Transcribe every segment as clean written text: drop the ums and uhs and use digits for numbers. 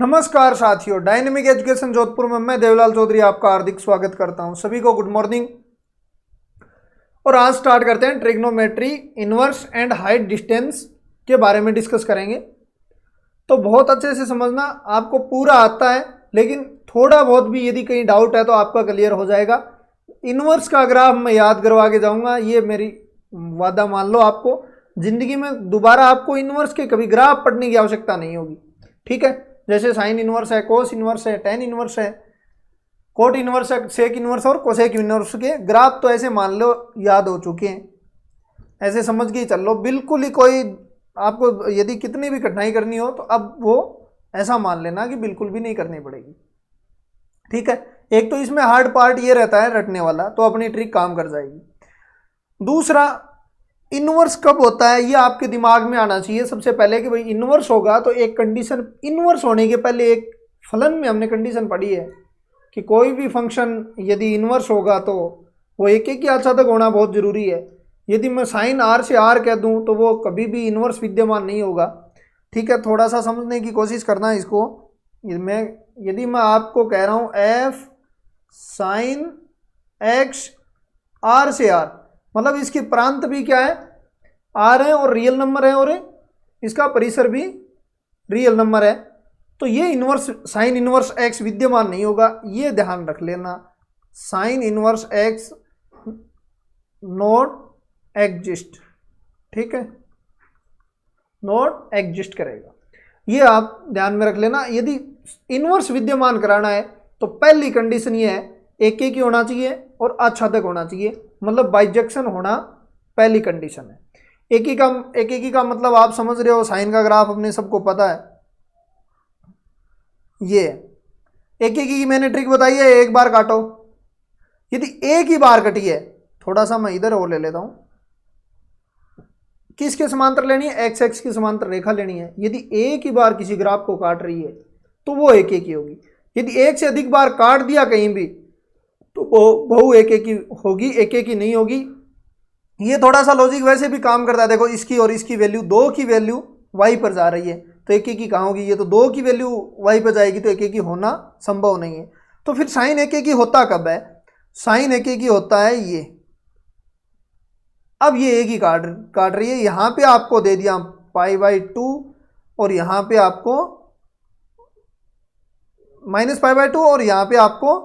नमस्कार साथियों, dynamic education Jodhpur में मैं देवलाल चौधरी आपका हार्दिक स्वागत करता हूं। सभी को गुड मॉर्निंग। और आज स्टार्ट करते हैं trigonometry, inverse and height distance के बारे में डिस्कस करेंगे। तो बहुत अच्छे से समझना, आपको पूरा आता है, लेकिन थोड़ा बहुत भी यदि कहीं डाउट है तो आपका क्लियर हो जाएगा। इनवर्स का ग्राफ मैं याद करवा के जाऊँगा, ये मेरी वादा मान लो। आपको जिंदगी में दोबारा आपको इनवर्स के कभी ग्राफ पढ़ने की आवश्यकता नहीं होगी, ठीक है। जैसे साइन इनवर्स है, कोस इनवर्स है, टेन इनवर्स है, कोट इनवर्स है, सेक इनवर्स और कोसेक इनवर्स के ग्राफ तो ऐसे मान लो याद हो चुके हैं, ऐसे समझ के ही चल लो। बिल्कुल ही कोई आपको यदि कितनी भी कठिनाई करनी हो तो अब वो ऐसा मान लेना कि बिल्कुल भी नहीं करनी पड़ेगी, ठीक है। एक तो इसमें हार्ड पार्ट ये रहता है रटने वाला, तो अपनी ट्रिक काम कर जाएगी। दूसरा, इनवर्स कब होता है ये आपके दिमाग में आना चाहिए सबसे पहले कि भाई इनवर्स होगा तो एक कंडीशन, इनवर्स होने के पहले एक फलन में हमने कंडीशन पढ़ी है कि कोई भी फंक्शन यदि इनवर्स होगा तो वो एक ही आच्छादक होना बहुत जरूरी है। यदि मैं साइन आर से आर कह दूं तो वो कभी भी इनवर्स विद्यमान नहीं होगा, ठीक है। थोड़ा सा समझने की कोशिश करना है इसको। यदि मैं आपको कह रहा हूं एफ साइन एक्स आर से आर, मतलब इसकी प्रांत भी क्या है, आर है और रियल नंबर है, और इसका परिसर भी रियल नंबर है, तो ये इनवर्स साइन इनवर्स एक्स विद्यमान नहीं होगा, ये ध्यान रख लेना। Sine inverse x not exist, ठीक है, नॉट एग्जिस्ट करेगा, ये आप ध्यान में रख लेना। यदि इनवर्स विद्यमान कराना है तो पहली कंडीशन ये है, एक ही होना चाहिए और आच्छादक होना चाहिए, मतलब बाइजेक्शन होना पहली कंडीशन है। एक ही का मतलब आप समझ रहे हो, साइन का ग्राफ अपने सबको पता है। ये एक की मैंने ट्रिक बताई है, एक बार काटो। यदि एक ही बार कटी है, थोड़ा सा मैं इधर और ले लेता हूं, किसके समांतर लेनी है, एक्स एक्स की समांतर रेखा लेनी है। यदि एक ही बार किसी ग्राफ को काट रही है तो वो एक ही होगी। यदि एक से अधिक बार काट दिया कहीं भी तो वो बहु एक ही होगी, एक ही नहीं होगी। ये थोड़ा सा लॉजिक वैसे भी काम करता है। देखो, इसकी और इसकी वैल्यू, दो की वैल्यू वाई पर जा रही है तो एक ही कहाँ होगी, ये तो दो की वैल्यू वाई पर जाएगी तो एक ही होना संभव नहीं है। तो फिर साइन एक ही होता कब है, साइन एक ही होता है ये। अब ये एक ही काट रही है, यहां पे आपको दे दिया π/2 और यहां पे आपको -π/2 और यहां पे आपको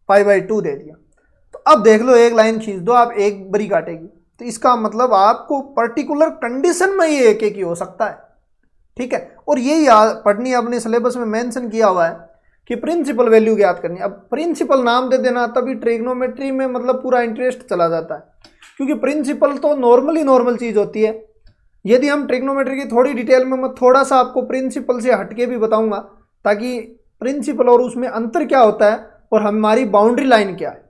π/2 दे दिया। तो अब देख लो, एक लाइन खींच दो आप, एक बरी काटेगी, तो इसका मतलब आपको पर्टिकुलर कंडीशन में ये एक ही हो सकता है, ठीक है। और ये याद पढ़नी, अपने सिलेबस में मेंशन किया हुआ है कि प्रिंसिपल वैल्यू याद करनी। अब प्रिंसिपल नाम दे देना, तभी ट्रिग्नोमेट्री में मतलब पूरा इंटरेस्ट चला जाता है, क्योंकि प्रिंसिपल तो नॉर्मल चीज होती है। यदि हम ट्रिग्नोमेट्री की थोड़ी डिटेल में, मैं थोड़ा सा आपको प्रिंसिपल से हटके भी बताऊंगा, ताकि प्रिंसिपल और उसमें अंतर क्या होता है और हमारी बाउंड्री लाइन क्या है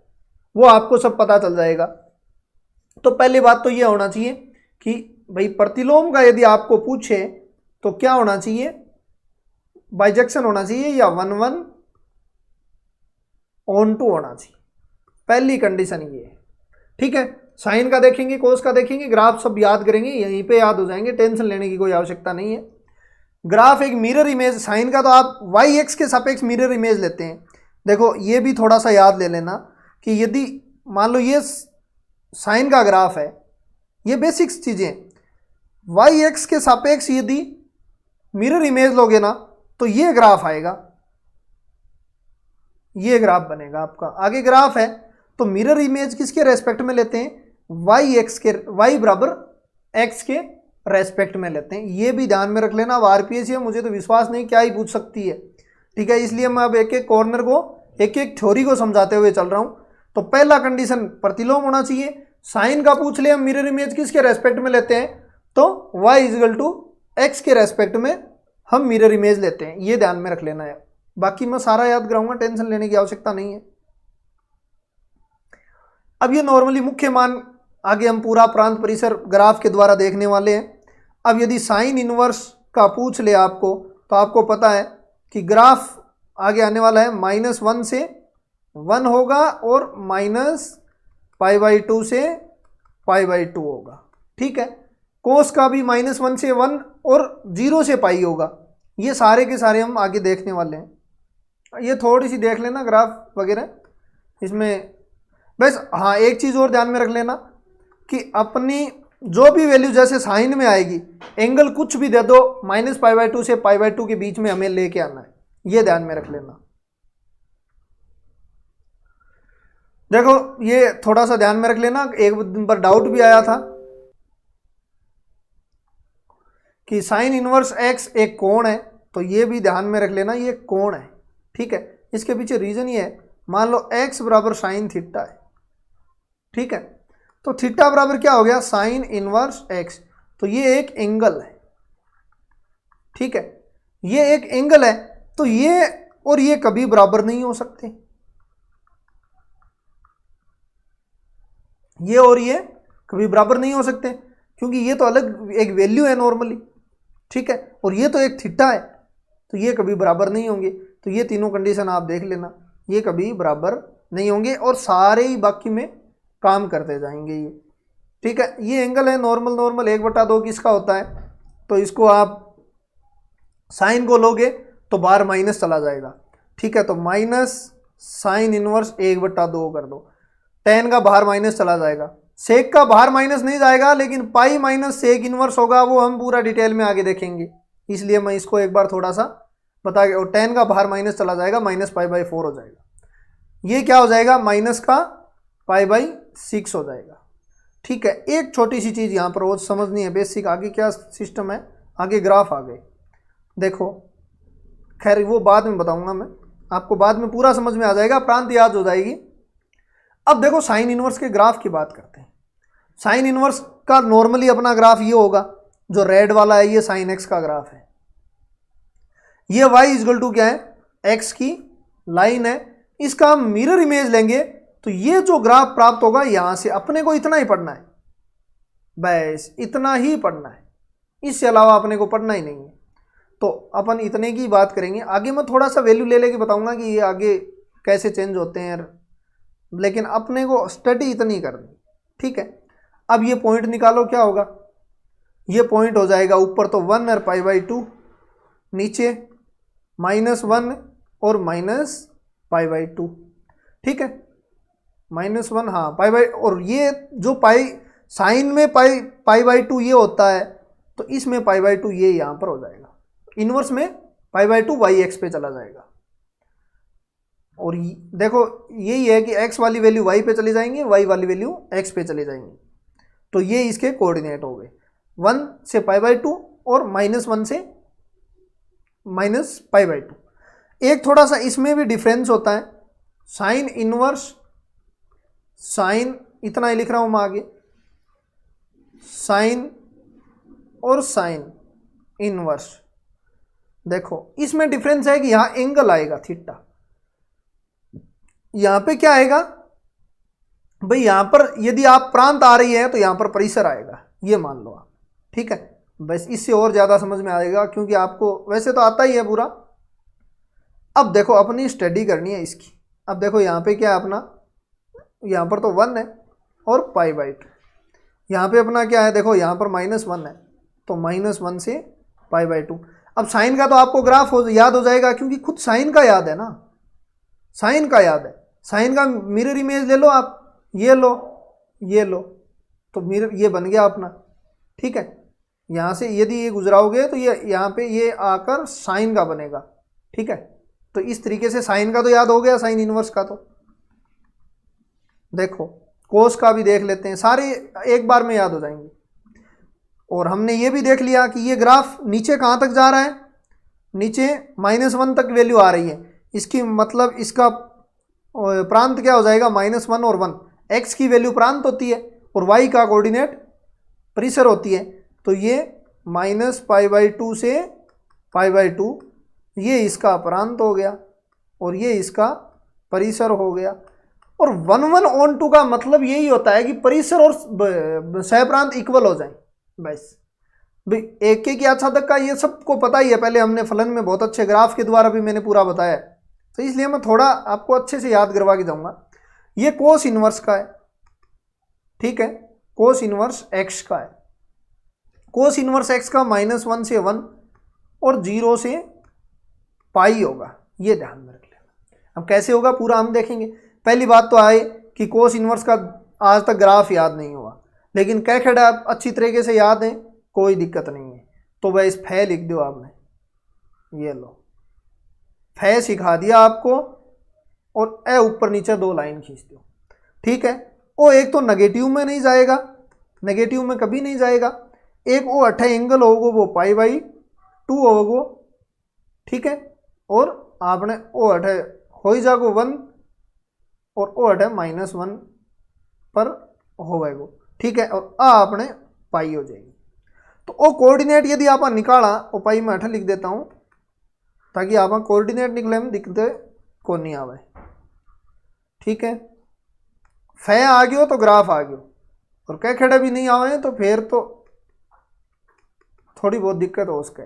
वो आपको सब पता चल जाएगा। तो पहली बात तो ये होना चाहिए कि भाई प्रतिलोम का यदि आपको पूछे तो क्या होना चाहिए, बाइजेक्शन होना चाहिए या 1/1 ऑन टू होना चाहिए। पहली कंडीशन ये है, ठीक है। साइन का देखेंगे, कोस का देखेंगे, ग्राफ सब याद करेंगे, यहीं पे याद हो जाएंगे, टेंशन लेने की कोई आवश्यकता नहीं है। ग्राफ एक मिरर इमेज, साइन का तो आप वाई एक्स के सापेक्ष मिरर इमेज लेते हैं। देखो, ये भी थोड़ा सा याद ले लेना कि यदि मान लो ये साइन का ग्राफ है, ये बेसिक्स चीजें, वाई एक्स के सापेक्ष यदि मिरर इमेज लोगे ना तो ये ग्राफ आएगा, ये ग्राफ बनेगा आपका। आगे ग्राफ है तो मिरर इमेज किसके रेस्पेक्ट में लेते हैं, वाई एक्स के, वाई बराबर एक्स के रेस्पेक्ट में लेते हैं। ये भी ध्यान में रख लेना। अब आरपीएस है, मुझे तो विश्वास नहीं क्या ही पूछ सकती है, ठीक है। इसलिए मैं अब एक एक कॉर्नर को, एक एक थ्योरी को समझाते हुए चल रहा हूं। तो पहला कंडीशन प्रतिलोम होना चाहिए। साइन का पूछ ले, हम मिरर इमेज किसके रेस्पेक्ट में लेते हैं, तो y = x के रेस्पेक्ट में हम मिरर इमेज लेते हैं, ये ध्यान में रख लेना है। बाकी मैं सारा याद कराऊंगा, टेंशन लेने की आवश्यकता नहीं है। अब ये नॉर्मली मुख्य मान, आगे हम पूरा प्रांत परिसर ग्राफ के द्वारा देखने वाले हैं। अब यदि साइन इनवर्स का पूछ ले आपको, तो आपको पता है कि ग्राफ आगे आने वाला है -1 से 1 होगा और -π/2 से π/2 होगा, ठीक है। कोस का भी -1 से 1 और 0 से पाई होगा, ये सारे के सारे हम आगे देखने वाले हैं। ये थोड़ी सी देख लेना ग्राफ वगैरह इसमें। बस हाँ, एक चीज़ और ध्यान में रख लेना कि अपनी जो भी वैल्यू जैसे साइन में आएगी, एंगल कुछ भी दे दो, -π/2 से π/2 के बीच में हमें लेके आना है, ये ध्यान में रख लेना। देखो ये थोड़ा सा ध्यान में रख लेना, एक दिन पर डाउट भी आया था कि साइन इनवर्स एक्स एक कोण है, तो ये भी ध्यान में रख लेना, ये कोण है, ठीक है। इसके पीछे रीजन ये है, मान लो x बराबर साइन थीटा है, ठीक है, तो थीटा बराबर क्या हो गया, साइन इनवर्स x, तो ये एक एंगल है, ठीक है, ये एक एंगल है। तो ये और ये कभी बराबर नहीं हो सकते, ये और ये कभी बराबर नहीं हो सकते, क्योंकि ये तो अलग एक वैल्यू है नॉर्मली, ठीक है, और ये तो एक थीटा है, तो ये कभी बराबर नहीं होंगे। तो ये तीनों कंडीशन आप देख लेना, ये कभी बराबर नहीं होंगे और सारे ही बाकी में काम करते जाएंगे ये, ठीक है। ये एंगल है नॉर्मल, 1/2 किसका होता है, तो इसको आप साइन को लोगे तो बाहर माइनस चला जाएगा, ठीक है, तो माइनस साइन इनवर्स 1/2 कर दो, टेन का बाहर माइनस चला जाएगा, सेक का बाहर माइनस नहीं जाएगा, लेकिन पाई माइनस सेक इनवर्स होगा, वो हम पूरा डिटेल में आगे देखेंगे, इसलिए मैं इसको एक बार थोड़ा सा बता के, और टेन का बाहर माइनस चला जाएगा, -π/4 हो जाएगा, ये क्या हो जाएगा, माइनस का π/6 हो जाएगा, ठीक है। एक छोटी सी चीज़ यहाँ पर वो समझनी है, बेसिक, आगे क्या सिस्टम है, आगे ग्राफ आ गए, देखो खैर वो बाद में बताऊंगा मैं आपको, बाद में पूरा समझ में आ जाएगा, प्रांत याद हो जाएगी। अब देखो साइन इनवर्स के ग्राफ की बात करते हैं। साइन इनवर्स का नॉर्मली अपना ग्राफ ये होगा, जो रेड वाला है ये साइन एक्स का ग्राफ है, ये y = क्या है, x की लाइन है, इसका हम मिरर इमेज लेंगे तो ये जो ग्राफ प्राप्त होगा, यहां से अपने को इतना ही पढ़ना है, बस इतना ही पढ़ना है, इससे अलावा अपने को पढ़ना ही नहीं है। तो अपन इतने की बात करेंगे, आगे मैं थोड़ा सा वैल्यू ले लेके बताऊंगा कि ये आगे कैसे चेंज होते हैं, लेकिन अपने को स्टडी इतनी करनी, ठीक है। अब ये पॉइंट निकालो, क्या होगा, ये पॉइंट हो जाएगा ऊपर तो 1 और π/2, नीचे -1 और -π/2, ठीक है, -1 हाँ π/, और ये जो पाई साइन में π/2 ये होता है, तो इसमें π/2 ये यहाँ पर हो जाएगा, इनवर्स में π/2 y x पे चला जाएगा। और देखो यही है कि x वाली वैल्यू y पे चली जाएंगी, y वाली वैल्यू x पे चली जाएंगी, तो ये इसके कोऑर्डिनेट हो गए, 1 से π/2 और -1 से -π/2। एक थोड़ा सा इसमें भी डिफरेंस होता है, साइन इनवर्स, साइन इतना ही लिख रहा हूं मैं आगे, साइन और साइन इनवर्स, देखो इसमें डिफरेंस है कि यहां एंगल आएगा थीटा, यहां पे क्या आएगा भाई, यहां पर यदि आप प्रांत आ रही है तो यहां पर परिसर आएगा, ये मान लो आप, ठीक है। बस इससे और ज्यादा समझ में आएगा, क्योंकि आपको वैसे तो आता ही है पूरा। अब देखो अपनी स्टडी करनी है इसकी। अब देखो यहाँ पे क्या है अपना, यहाँ पर तो 1 है और π/2, यहाँ पे अपना क्या है, देखो यहाँ पर -1 है, तो -1 से π/2। अब साइन का तो आपको ग्राफ याद हो जाएगा, क्योंकि खुद साइन का याद है ना, साइन का याद है, साइन का मिरर इमेज ले लो आप, ये लो ये लो, तो मिरर ये बन गया अपना, ठीक है। यहाँ से यदि ये गुजराओगे तो ये यहाँ पे ये आकर साइन का बनेगा, ठीक है। तो इस तरीके से साइन का तो याद हो गया, साइन इनवर्स का तो देखो, कोस का भी देख लेते हैं, सारे एक बार में याद हो जाएंगे। और हमने ये भी देख लिया कि ये ग्राफ नीचे कहाँ तक जा रहा है, नीचे -1 तक वैल्यू आ रही है, इसकी मतलब इसका प्रांत क्या हो जाएगा, -1 और 1, x की वैल्यू प्रांत होती है और y का कोऑर्डिनेट परिसर होती है, तो ये -π/2 से π/2 ये इसका प्रांत हो गया और ये इसका परिसर हो गया। और 1/1/2 का मतलब यही होता है कि परिसर और सहप्रांत इक्वल हो जाए, बस भाई एक के आच्छादक का ये सबको पता ही है, पहले हमने फलन में बहुत अच्छे ग्राफ के द्वारा भी मैंने पूरा बताया है, तो इसलिए मैं थोड़ा आपको अच्छे से याद करवा के जाऊंगा। ये कोस इनवर्स का है, ठीक है, कोस इनवर्स x का है, कोस इनवर्स x का -1 से 1 और 0 से पाई होगा, ये ध्यान में रख लेना। अब कैसे होगा पूरा हम देखेंगे। पहली बात तो आए कि कोस इनवर्स का आज तक ग्राफ याद नहीं हुआ, लेकिन कह खेड़ा अच्छी तरीके से याद है, कोई दिक्कत नहीं है। तो वह इस फै लिख दो आपने, ये लो फै सिखा दिया आपको, और ए ऊपर नीचे 2 लाइन खींच दो, ठीक है। ओ एक तो नेगेटिव में नहीं जाएगा, नेगेटिव में कभी नहीं जाएगा। एक वो 8 एंगल होगा वो π/2 होगा, ठीक है। और आपने ओ 8 हो ही जाएगा 1 और ओ 8 -1 पर होगा, ठीक है। और आ आपने पाई हो जाएगी। तो ओ कोऑर्डिनेट यदि आप निकाला, ओ पाई में 8 लिख देता हूँ ताकि आप कोऑर्डिनेट निकले में दिखते को नहीं आवे, ठीक है। फै आ गयो तो ग्राफ आ गयो, और कह खेड़ा भी नहीं आवे तो फिर तो थोड़ी बहुत दिक्कत हो उसके,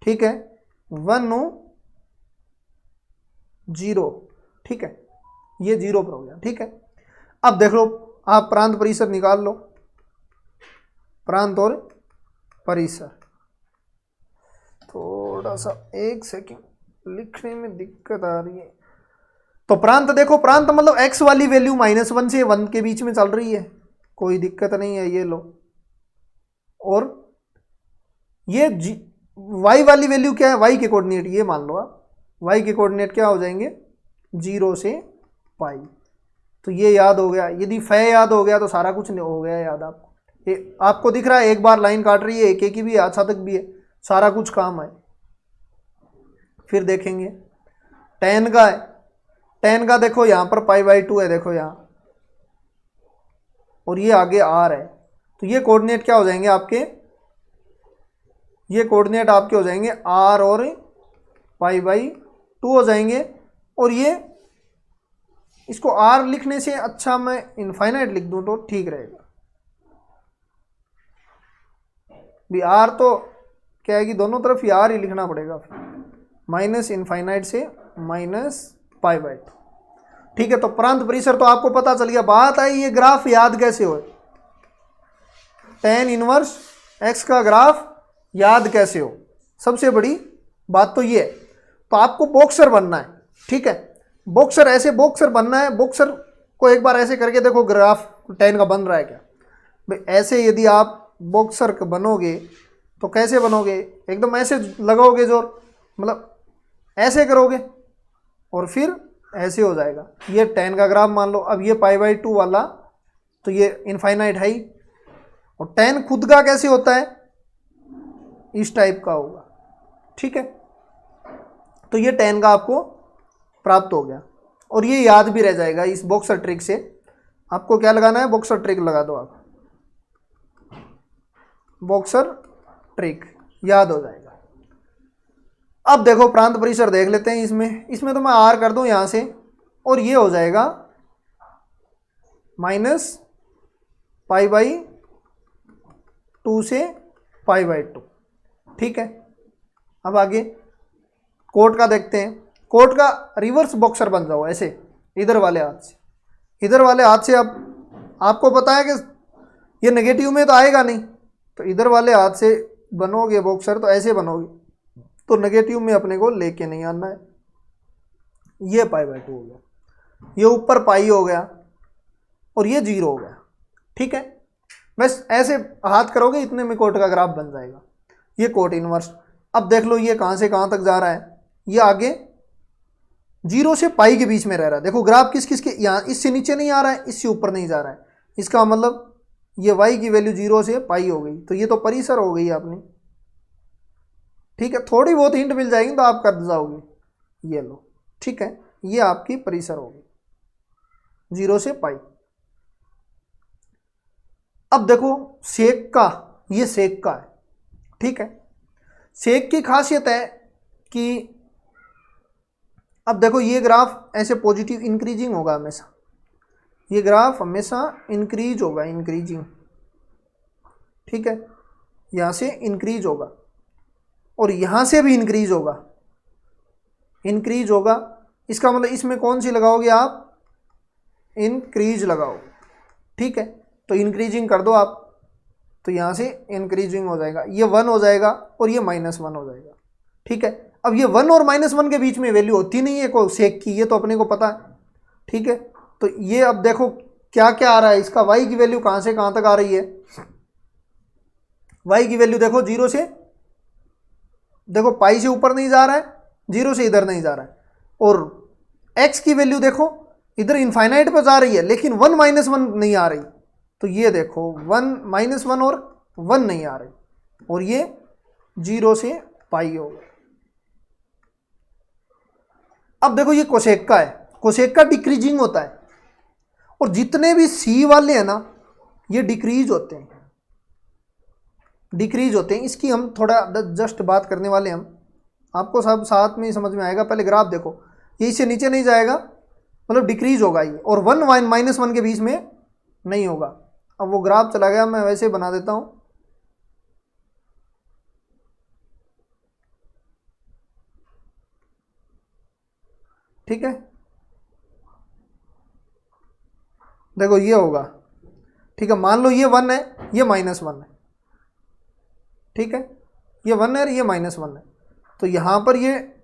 ठीक है। 1 0, ठीक है, ये 0 पर हो गया, ठीक है। अब देख लो आप प्रांत परिसर निकाल लो, प्रांत और परिसर। थोड़ा सा 1 सेकंड लिखने में दिक्कत आ रही है। तो प्रांत देखो, प्रांत मतलब x वाली वैल्यू -1 से 1 के बीच में चल रही है, कोई दिक्कत नहीं है, ये लो। और ये y वाली वैल्यू क्या है, y के कोऑर्डिनेट ये मान लो आप, y के कोऑर्डिनेट क्या हो जाएंगे 0 से पाई। तो ये याद हो गया, यदि फै याद हो गया तो सारा कुछ हो गया याद आपको। ये आपको दिख रहा है एक बार लाइन काट रही है, एक की भी है, अच्छा तक भी है, सारा कुछ काम है। फिर देखेंगे tan का है, tan का देखो यहाँ पर π/2 है, देखो यहाँ, और ये आगे r है। तो ये कोऑर्डिनेट क्या हो जाएंगे आपके, ये कोऑर्डिनेट आपके हो जाएंगे r और π/2 हो जाएंगे। और ये इसको r लिखने से अच्छा मैं इनफाइनाइट लिख दूं तो ठीक रहेगा। भी r तो क्या है कि दोनों तरफ ही r ही लिखना पड़ेगा, माइनस इनफाइनाइट से -π/2, ठीक है। तो प्रांत परिसर तो आपको पता चल गया। बात आई ये ग्राफ याद कैसे हो, tan इनवर्स x का ग्राफ याद कैसे हो, सबसे बड़ी बात तो ये है। तो आपको बॉक्सर बनना है, ठीक है। बॉक्सर ऐसे बॉक्सर बनना है, बॉक्सर को एक बार ऐसे करके देखो ग्राफ tan का बन रहा है क्या भाई। ऐसे यदि आप बॉक्सर बनोगे तो कैसे बनोगे, एकदम ऐसे लगाओगे जोर, मतलब ऐसे करोगे और फिर ऐसे हो जाएगा। ये tan का ग्राफ मान लो। अब ये π/2 वाला तो ये इनफाइनाइट है ही, और tan खुद का कैसे होता है, इस टाइप का होगा, ठीक है। तो ये tan का आपको प्राप्त हो गया, और ये याद भी रह जाएगा इस बॉक्सर ट्रिक से। आपको क्या लगाना है, बॉक्सर ट्रिक लगा दो आप, बॉक्सर ट्रिक याद हो जाएगा। अब देखो प्रांत परिसर देख लेते हैं। इसमें तो मैं r कर दूं यहां से, और ये हो जाएगा -π/2 से π/2, ठीक है। अब आगे कोट का देखते हैं। कोट का रिवर्स बॉक्सर बन जाओ ऐसे, इधर वाले हाथ से, इधर वाले हाथ से। अब आपको पता है कि ये नेगेटिव में तो आएगा नहीं, तो इधर वाले हाथ से बनोगे बॉक्सर तो ऐसे बनोगे, तो नेगेटिव में अपने को लेके नहीं आना है। ये π/2 हो गया, ये ऊपर पाई हो गया, और ये 0 हो गया, ठीक है। बस ऐसे हाथ करोगे, इतने में कोट का ग्राफ बन जाएगा। ये कोट इनवर्स। अब देख लो ये कहाँ से कहाँ तक जा रहा है, ये आगे 0 से पाई के बीच में रह रहा है। देखो ग्राफ किस किस के, यहाँ इससे नीचे नहीं आ रहा है, इससे ऊपर नहीं जा रहा है। इसका मतलब ये y की वैल्यू 0 से पाई हो गई, तो ये तो परिसर हो गई अपनी, ठीक है। थोड़ी बहुत हिंट मिल जाएगी तो आप कर जाओगे, ये लो, ठीक है। ये आपकी परिसर होगी 0 से पाई। अब देखो सेक का, ये सेक का है, ठीक है। सेक की खासियत है कि अब देखो ये ग्राफ ऐसे पॉजिटिव इंक्रीजिंग होगा हमेशा, ये ग्राफ हमेशा इंक्रीज होगा, इंक्रीजिंग, ठीक है। यहाँ से इंक्रीज होगा और यहाँ से भी इंक्रीज होगा, इंक्रीज होगा। इसका मतलब इसमें कौन सी लगाओगे आप, इंक्रीज लगाओगे, ठीक है। तो इंक्रीजिंग कर दो आप, तो यहाँ से इंक्रीजिंग हो जाएगा, ये 1 हो जाएगा और ये -1 हो जाएगा। ठीक है, अब ये 1 और -1 के बीच में वैल्यू होती नहीं है को सेक की, ये तो अपने को पता है। ठीक है, तो ये अब देखो क्या क्या आ रहा है इसका, y की वैल्यू कहाँ से कहाँ तक आ रही है। y की वैल्यू देखो 0 से, देखो पाई से ऊपर नहीं जा रहा है, 0 से इधर नहीं जा रहा है, और x की वैल्यू देखो इधर इनफाइनाइट पर जा रही है लेकिन 1 -1 नहीं आ रही। तो ये देखो 1 -1 और 1 नहीं आ रही, और ये 0 से पाई हो गया। अब देखो ये कोसेक का है, कोसेक का डिक्रीजिंग होता है, और जितने भी सी वाले हैं ना ये डिक्रीज होते हैं, डिक्रीज होते हैं। इसकी हम थोड़ा जस्ट बात करने वाले हैं, हम आपको सब साथ में ही समझ में आएगा। पहले ग्राफ देखो, ये इससे नीचे नहीं जाएगा, मतलब डिक्रीज होगा ये, और 1 -1 के बीच में नहीं होगा। अब वो ग्राफ चला गया, मैं वैसे बना देता हूँ। ठीक है, देखो ये होगा। ठीक है, मान लो ये 1 है, ये -1 है। ठीक है, ये 1 है और ये -1 है, तो यहाँ पर ये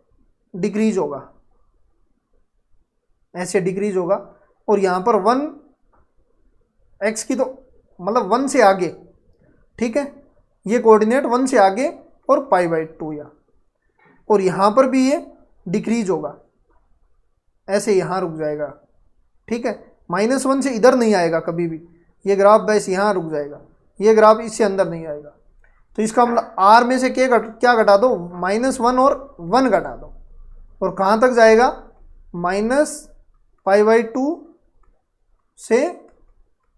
डिक्रीज होगा, ऐसे डिक्रीज होगा, और यहाँ पर 1 x की तो मतलब 1 से आगे। ठीक है, ये कोऑर्डिनेट 1 से आगे और π/2 या, और यहाँ पर भी ये डिक्रीज होगा, ऐसे यहाँ रुक जाएगा। ठीक है, -1 से इधर नहीं आएगा कभी भी, ये ग्राफ बस यहाँ रुक जाएगा, ये ग्राफ इससे अंदर नहीं आएगा। तो इसका मतलब r में से क्या घटा दो, -1 और 1 घटा दो, और कहाँ तक जाएगा, -π/2 से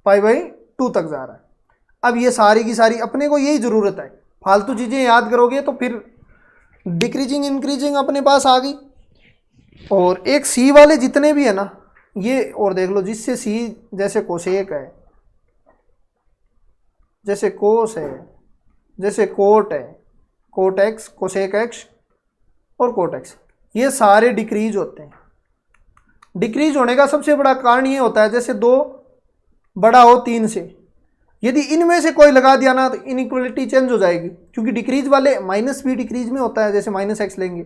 π/2 तक जा रहा है। अब ये सारी की सारी अपने को यही ज़रूरत है, फालतू चीज़ें याद करोगे तो फिर डिक्रीजिंग इंक्रीजिंग अपने पास आ गई। और एक सी वाले जितने भी है ना ये, और देख लो जिससे सी, जैसे कोसेक है, जैसे कोस है, जैसे कोट है, कोट एक्स, कोसेक एक्स और कोट एक्स, ये सारे डिक्रीज होते हैं। डिक्रीज होने का सबसे बड़ा कारण ये होता है, जैसे 2 बड़ा हो 3 से, यदि इनमें से कोई लगा दिया ना तो इनइक्वलिटी चेंज हो जाएगी, क्योंकि डिक्रीज वाले माइनस भी डिक्रीज में होता है, जैसे -x लेंगे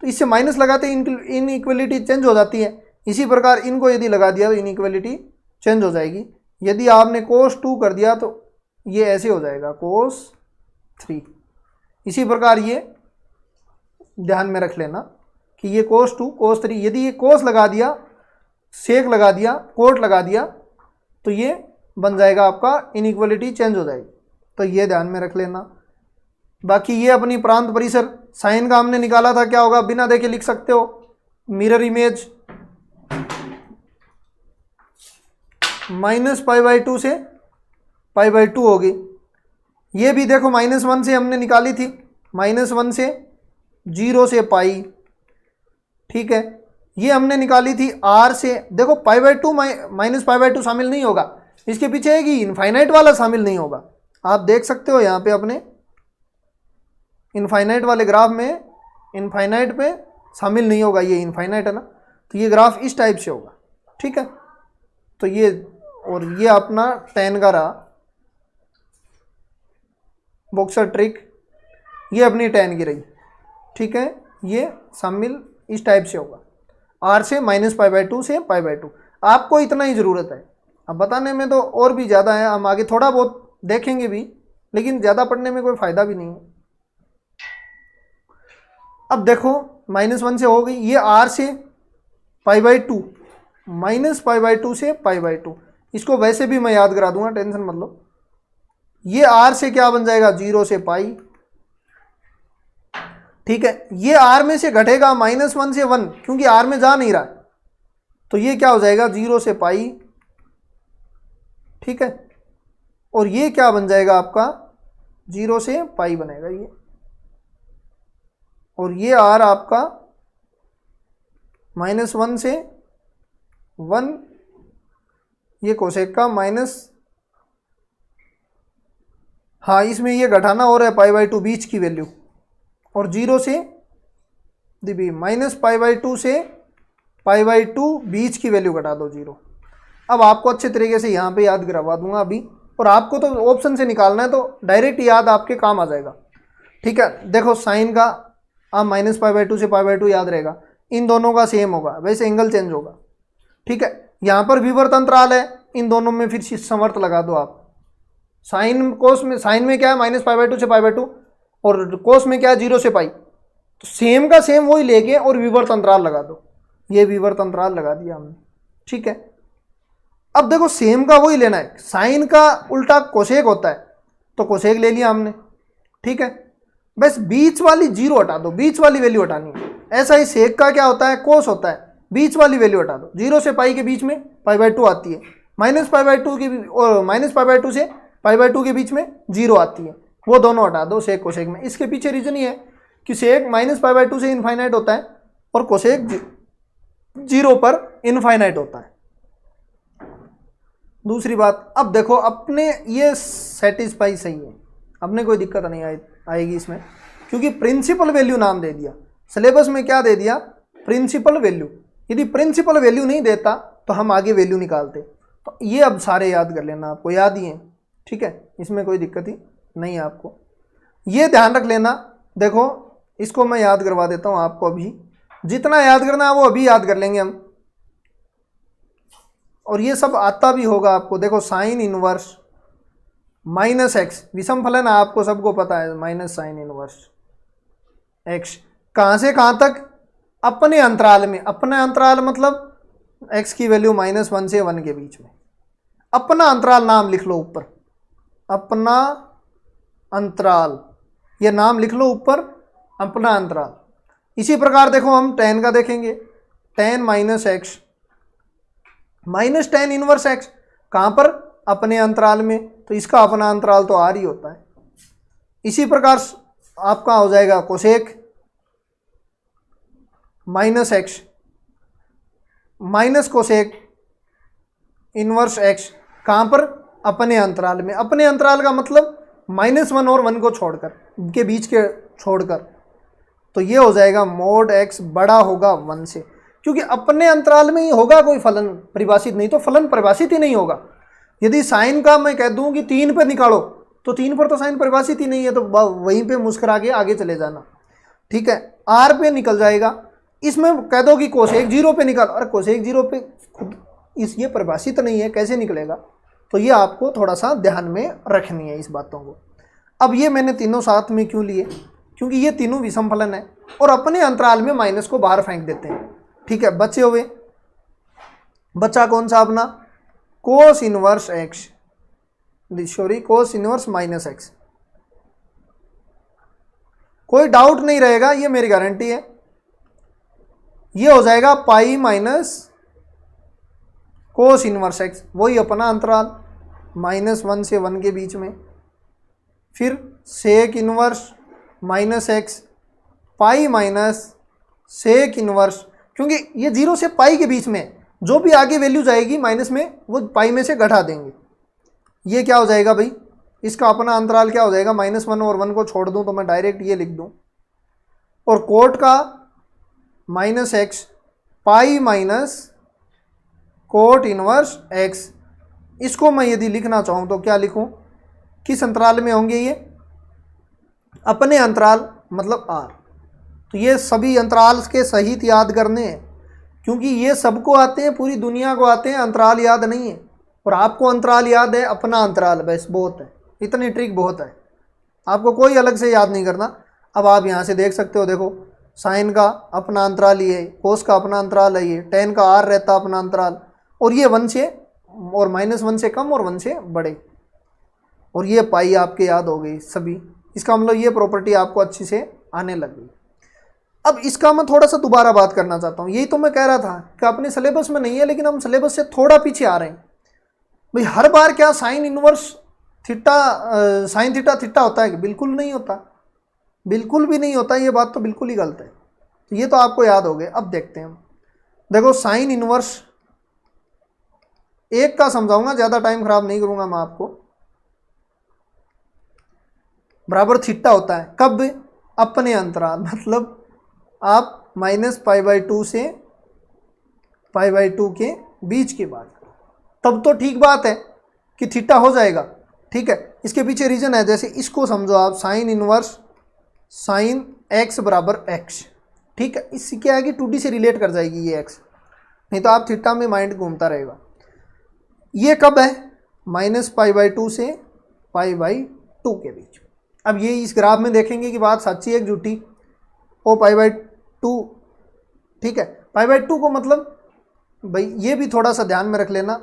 तो इससे माइनस लगाते इनइक्वलिटी चेंज हो जाती है। इसी प्रकार इनको यदि लगा दिया तो इनइक्वलिटी चेंज हो जाएगी। यदि आपने cos 2 कर दिया तो ये ऐसे हो जाएगा cos 3। इसी प्रकार ये ध्यान में रख लेना कि ये cos 2 cos 3, यदि ये cos लगा दिया, सेक लगा दिया, कोट लगा दिया, तो ये बन जाएगा आपका इनइक्वलिटी चेंज हो जाएगी। तो ये ध्यान में रख लेना। बाकी ये अपनी प्रांत परिसर साइन का हमने निकाला था, क्या होगा बिना देखे लिख सकते हो, मिरर इमेज -π/2 से π/2 होगी। ये भी देखो -1 से हमने निकाली थी, -1 से 0 से पाई। ठीक है, ये हमने निकाली थी r से, देखो π/2 -π/2 शामिल नहीं होगा, इसके पीछे है कि इनफाइनाइट वाला शामिल नहीं होगा। आप देख सकते हो यहाँ पे अपने इनफाइनाइट वाले ग्राफ में, इनफाइनाइट पे शामिल नहीं होगा, ये इनफाइनाइट है ना, तो ये ग्राफ इस टाइप से होगा। ठीक है, तो ये, और ये अपना tan का रहा बॉक्सर ट्रिक, ये अपनी tan की रही। ठीक है, ये शामिल इस टाइप से होगा, r से -π/2 से π/2। आपको इतना ही ज़रूरत है, अब बताने में तो और भी ज़्यादा है, हम आगे थोड़ा बहुत देखेंगे भी, लेकिन ज़्यादा पढ़ने में कोई फ़ायदा भी नहीं है। अब देखो -1 से हो गई, ये r से π/2, -π/2 से π/2, इसको वैसे भी मैं याद करा दूंगा, टेंशन मत लो। ये r से क्या बन जाएगा, 0 से पाई। ठीक है, ये r में से घटेगा -1 से 1, क्योंकि r में जा नहीं रहा है, तो ये क्या हो जाएगा, 0 से पाई। ठीक है, और ये क्या बन जाएगा आपका, 0 से पाई बनेगा ये, और ये r आपका -1 से 1, ये कोसेक का माइनस, हाँ इसमें ये घटाना हो रहा है π/2 बीच की वैल्यू, और 0 से दीबी -π/2 से π/2 बीच की वैल्यू घटा दो 0। अब आपको अच्छे तरीके से यहाँ पे याद करवा दूंगा अभी, और आपको तो ऑप्शन से निकालना है, तो डायरेक्ट याद आपके काम आ जाएगा। ठीक है, देखो साइन का आप -π/2 से π/2 याद रहेगा, इन दोनों का सेम होगा, वैसे एंगल चेंज होगा। ठीक है, यहाँ पर विवर्त अंतराल है, इन दोनों में फिर समवर्त लगा दो आप। साइन कोस में, साइन में क्या है -π/2 से π/2 और कोस में क्या है 0 से पाई, तो सेम का सेम वही लेके और विवर्त अंतराल लगा दो। ये विवर्त अंतराल लगा दिया हमने। ठीक है, अब देखो सेम का वही लेना है, साइन का उल्टा कोसेक होता है, तो कोसेक ले लिया हमने। ठीक है, बस बीच वाली जीरो हटा दो, बीच वाली वैल्यू हटानी है। ऐसा ही सेक का क्या होता है, कोस होता है, बीच वाली वैल्यू हटा दो। 0 से पाई के बीच में π/2 आती है, -π/2 की और -π/2 से π/2 के बीच में 0 आती है, वो दोनों हटा दो सेक कोसेक में। इसके पीछे रीजन ये है कि सेक -π/2 से इनफाइनाइट होता है और कोसेक 0 पर इनफाइनाइट होता है। दूसरी बात, अब देखो अपने ये सेटिस्फाई सही है, अपने कोई दिक्कत नहीं आएगी इसमें, क्योंकि प्रिंसिपल वैल्यू नाम दे दिया। सिलेबस में क्या दे दिया, प्रिंसिपल वैल्यू। यदि प्रिंसिपल वैल्यू नहीं देता तो हम आगे वैल्यू निकालते। तो ये अब सारे याद कर लेना, आपको याद ही है। ठीक है, इसमें कोई दिक्कत ही नहीं है आपको, ये ध्यान रख लेना। देखो इसको मैं याद करवा देता हूँ आपको, अभी जितना याद करना है वो अभी याद कर लेंगे हम, और ये सब आता भी होगा आपको। देखो साइन इनवर्स -x, विषम फलन है, आपको सबको पता है, माइनस साइन इनवर्स x, कहाँ से कहाँ तक, अपने अंतराल में। अपना अंतराल मतलब x की वैल्यू -1 से 1 के बीच में। अपना अंतराल नाम लिख लो ऊपर, अपना अंतराल, ये नाम लिख लो ऊपर, अपना अंतराल। इसी प्रकार देखो हम tan का देखेंगे, tan -x -tan inverse x, कहाँ पर, अपने अंतराल में, तो इसका अपना अंतराल तो r ही होता है। इसी प्रकार आपका हो जाएगा cosec -x minus cosec inverse x, कहाँ पर, अपने अंतराल में। अपने अंतराल का मतलब -1 और 1 को छोड़कर, के बीच के छोड़कर, तो ये हो जाएगा mod x बड़ा होगा 1 से, क्योंकि अपने अंतराल में ही होगा कोई फलन परिभाषित, नहीं तो फलन परिभाषित ही नहीं होगा। यदि साइन का मैं कह दूं कि 3 पे निकालो, तो 3 पर तो साइन परिभाषित ही नहीं है, तो वहीं पे मुस्कुरा के आगे चले जाना। ठीक है, r पे निकल जाएगा। इसमें कह दो कि कोसेक 0 पे निकालो, अरे कोसेक 0 पे खुद ये परिभाषित नहीं है, कैसे निकलेगा। तो ये आपको थोड़ा सा ध्यान में रखनी है इस बातों को। अब ये मैंने तीनों साथ में क्यों लिए, क्योंकि ये तीनों विषम फलन है और अपने अंतराल में माइनस को बाहर फेंक देते हैं। ठीक है, बचे हुए बच्चा कौन सा अपना, cos inverse x, sorry cos inverse -x। कोई डाउट नहीं रहेगा, ये मेरी गारंटी है। ये हो जाएगा pi minus cos inverse x, वही अपना अंतराल -1 से 1 के बीच में। फिर sec inverse -x, pi minus sec inverse, क्योंकि ये 0 से पाई के बीच में जो भी आगे वैल्यू जाएगी माइनस में, वो पाई में से घटा देंगे। ये क्या हो जाएगा भाई, इसका अपना अंतराल क्या हो जाएगा, -1 और 1 को छोड़ दूं तो मैं डायरेक्ट ये लिख दूं, और कोट का -x, pi minus cot inverse x। इसको मैं यदि लिखना चाहूँ तो क्या लिखूँ, किस अंतराल में होंगे ये, अपने अंतराल मतलब r। तो ये सभी अंतराल के सहित याद करने हैं, क्योंकि ये सबको आते हैं, पूरी दुनिया को आते हैं, अंतराल याद नहीं है। और आपको अंतराल याद है, अपना अंतराल, बस बहुत है, इतनी ट्रिक बहुत है, आपको कोई अलग से याद नहीं करना। अब आप यहाँ से देख सकते हो, देखो साइन का अपना अंतराल ये है, कोस का अपना अंतराल है ये, tan का r रहता अपना अंतराल, और ये 1 से और -1 से कम और 1 से बड़े, और ये पाई आपके याद हो गई सभी। इसका मतलब ये प्रॉपर्टी आपको अच्छी से आने लग गई। अब इसका मैं थोड़ा सा दोबारा बात करना चाहता हूँ। यही तो मैं कह रहा था कि अपने सिलेबस में नहीं है, लेकिन हम सिलेबस से थोड़ा पीछे आ रहे हैं। भाई हर बार क्या sine inverse theta, sine theta theta होता है कि, बिल्कुल नहीं होता, बिल्कुल भी नहीं होता, ये बात तो बिल्कुल ही गलत है। तो ये तो आपको याद हो गए। अब देखते हैं हम, देखो साइन इनवर्स एक का समझाऊंगा, ज़्यादा टाइम खराब नहीं करूंगा मैं आपको। बराबर थीटा होता है कब, अपने अंतराल, मतलब आप -π/2 से π/2 के बीच की बात, तब तो ठीक बात है कि थीटा हो जाएगा। ठीक है, इसके पीछे रीजन है, जैसे इसको समझो आप साइन इनवर्स साइन एक्स बराबर एक्स, ठीक है, इससे क्या है कि 2D से रिलेट कर जाएगी ये एक्स, नहीं तो आप थीटा में माइंड घूमता रहेगा। ये कब है, -π/2 से π/2 के बीच। अब ये इस ग्राफ में देखेंगे कि बात सच्ची है झूठी, ओ π/2, ठीक है, π/2 को मतलब भाई ये भी थोड़ा सा ध्यान में रख लेना,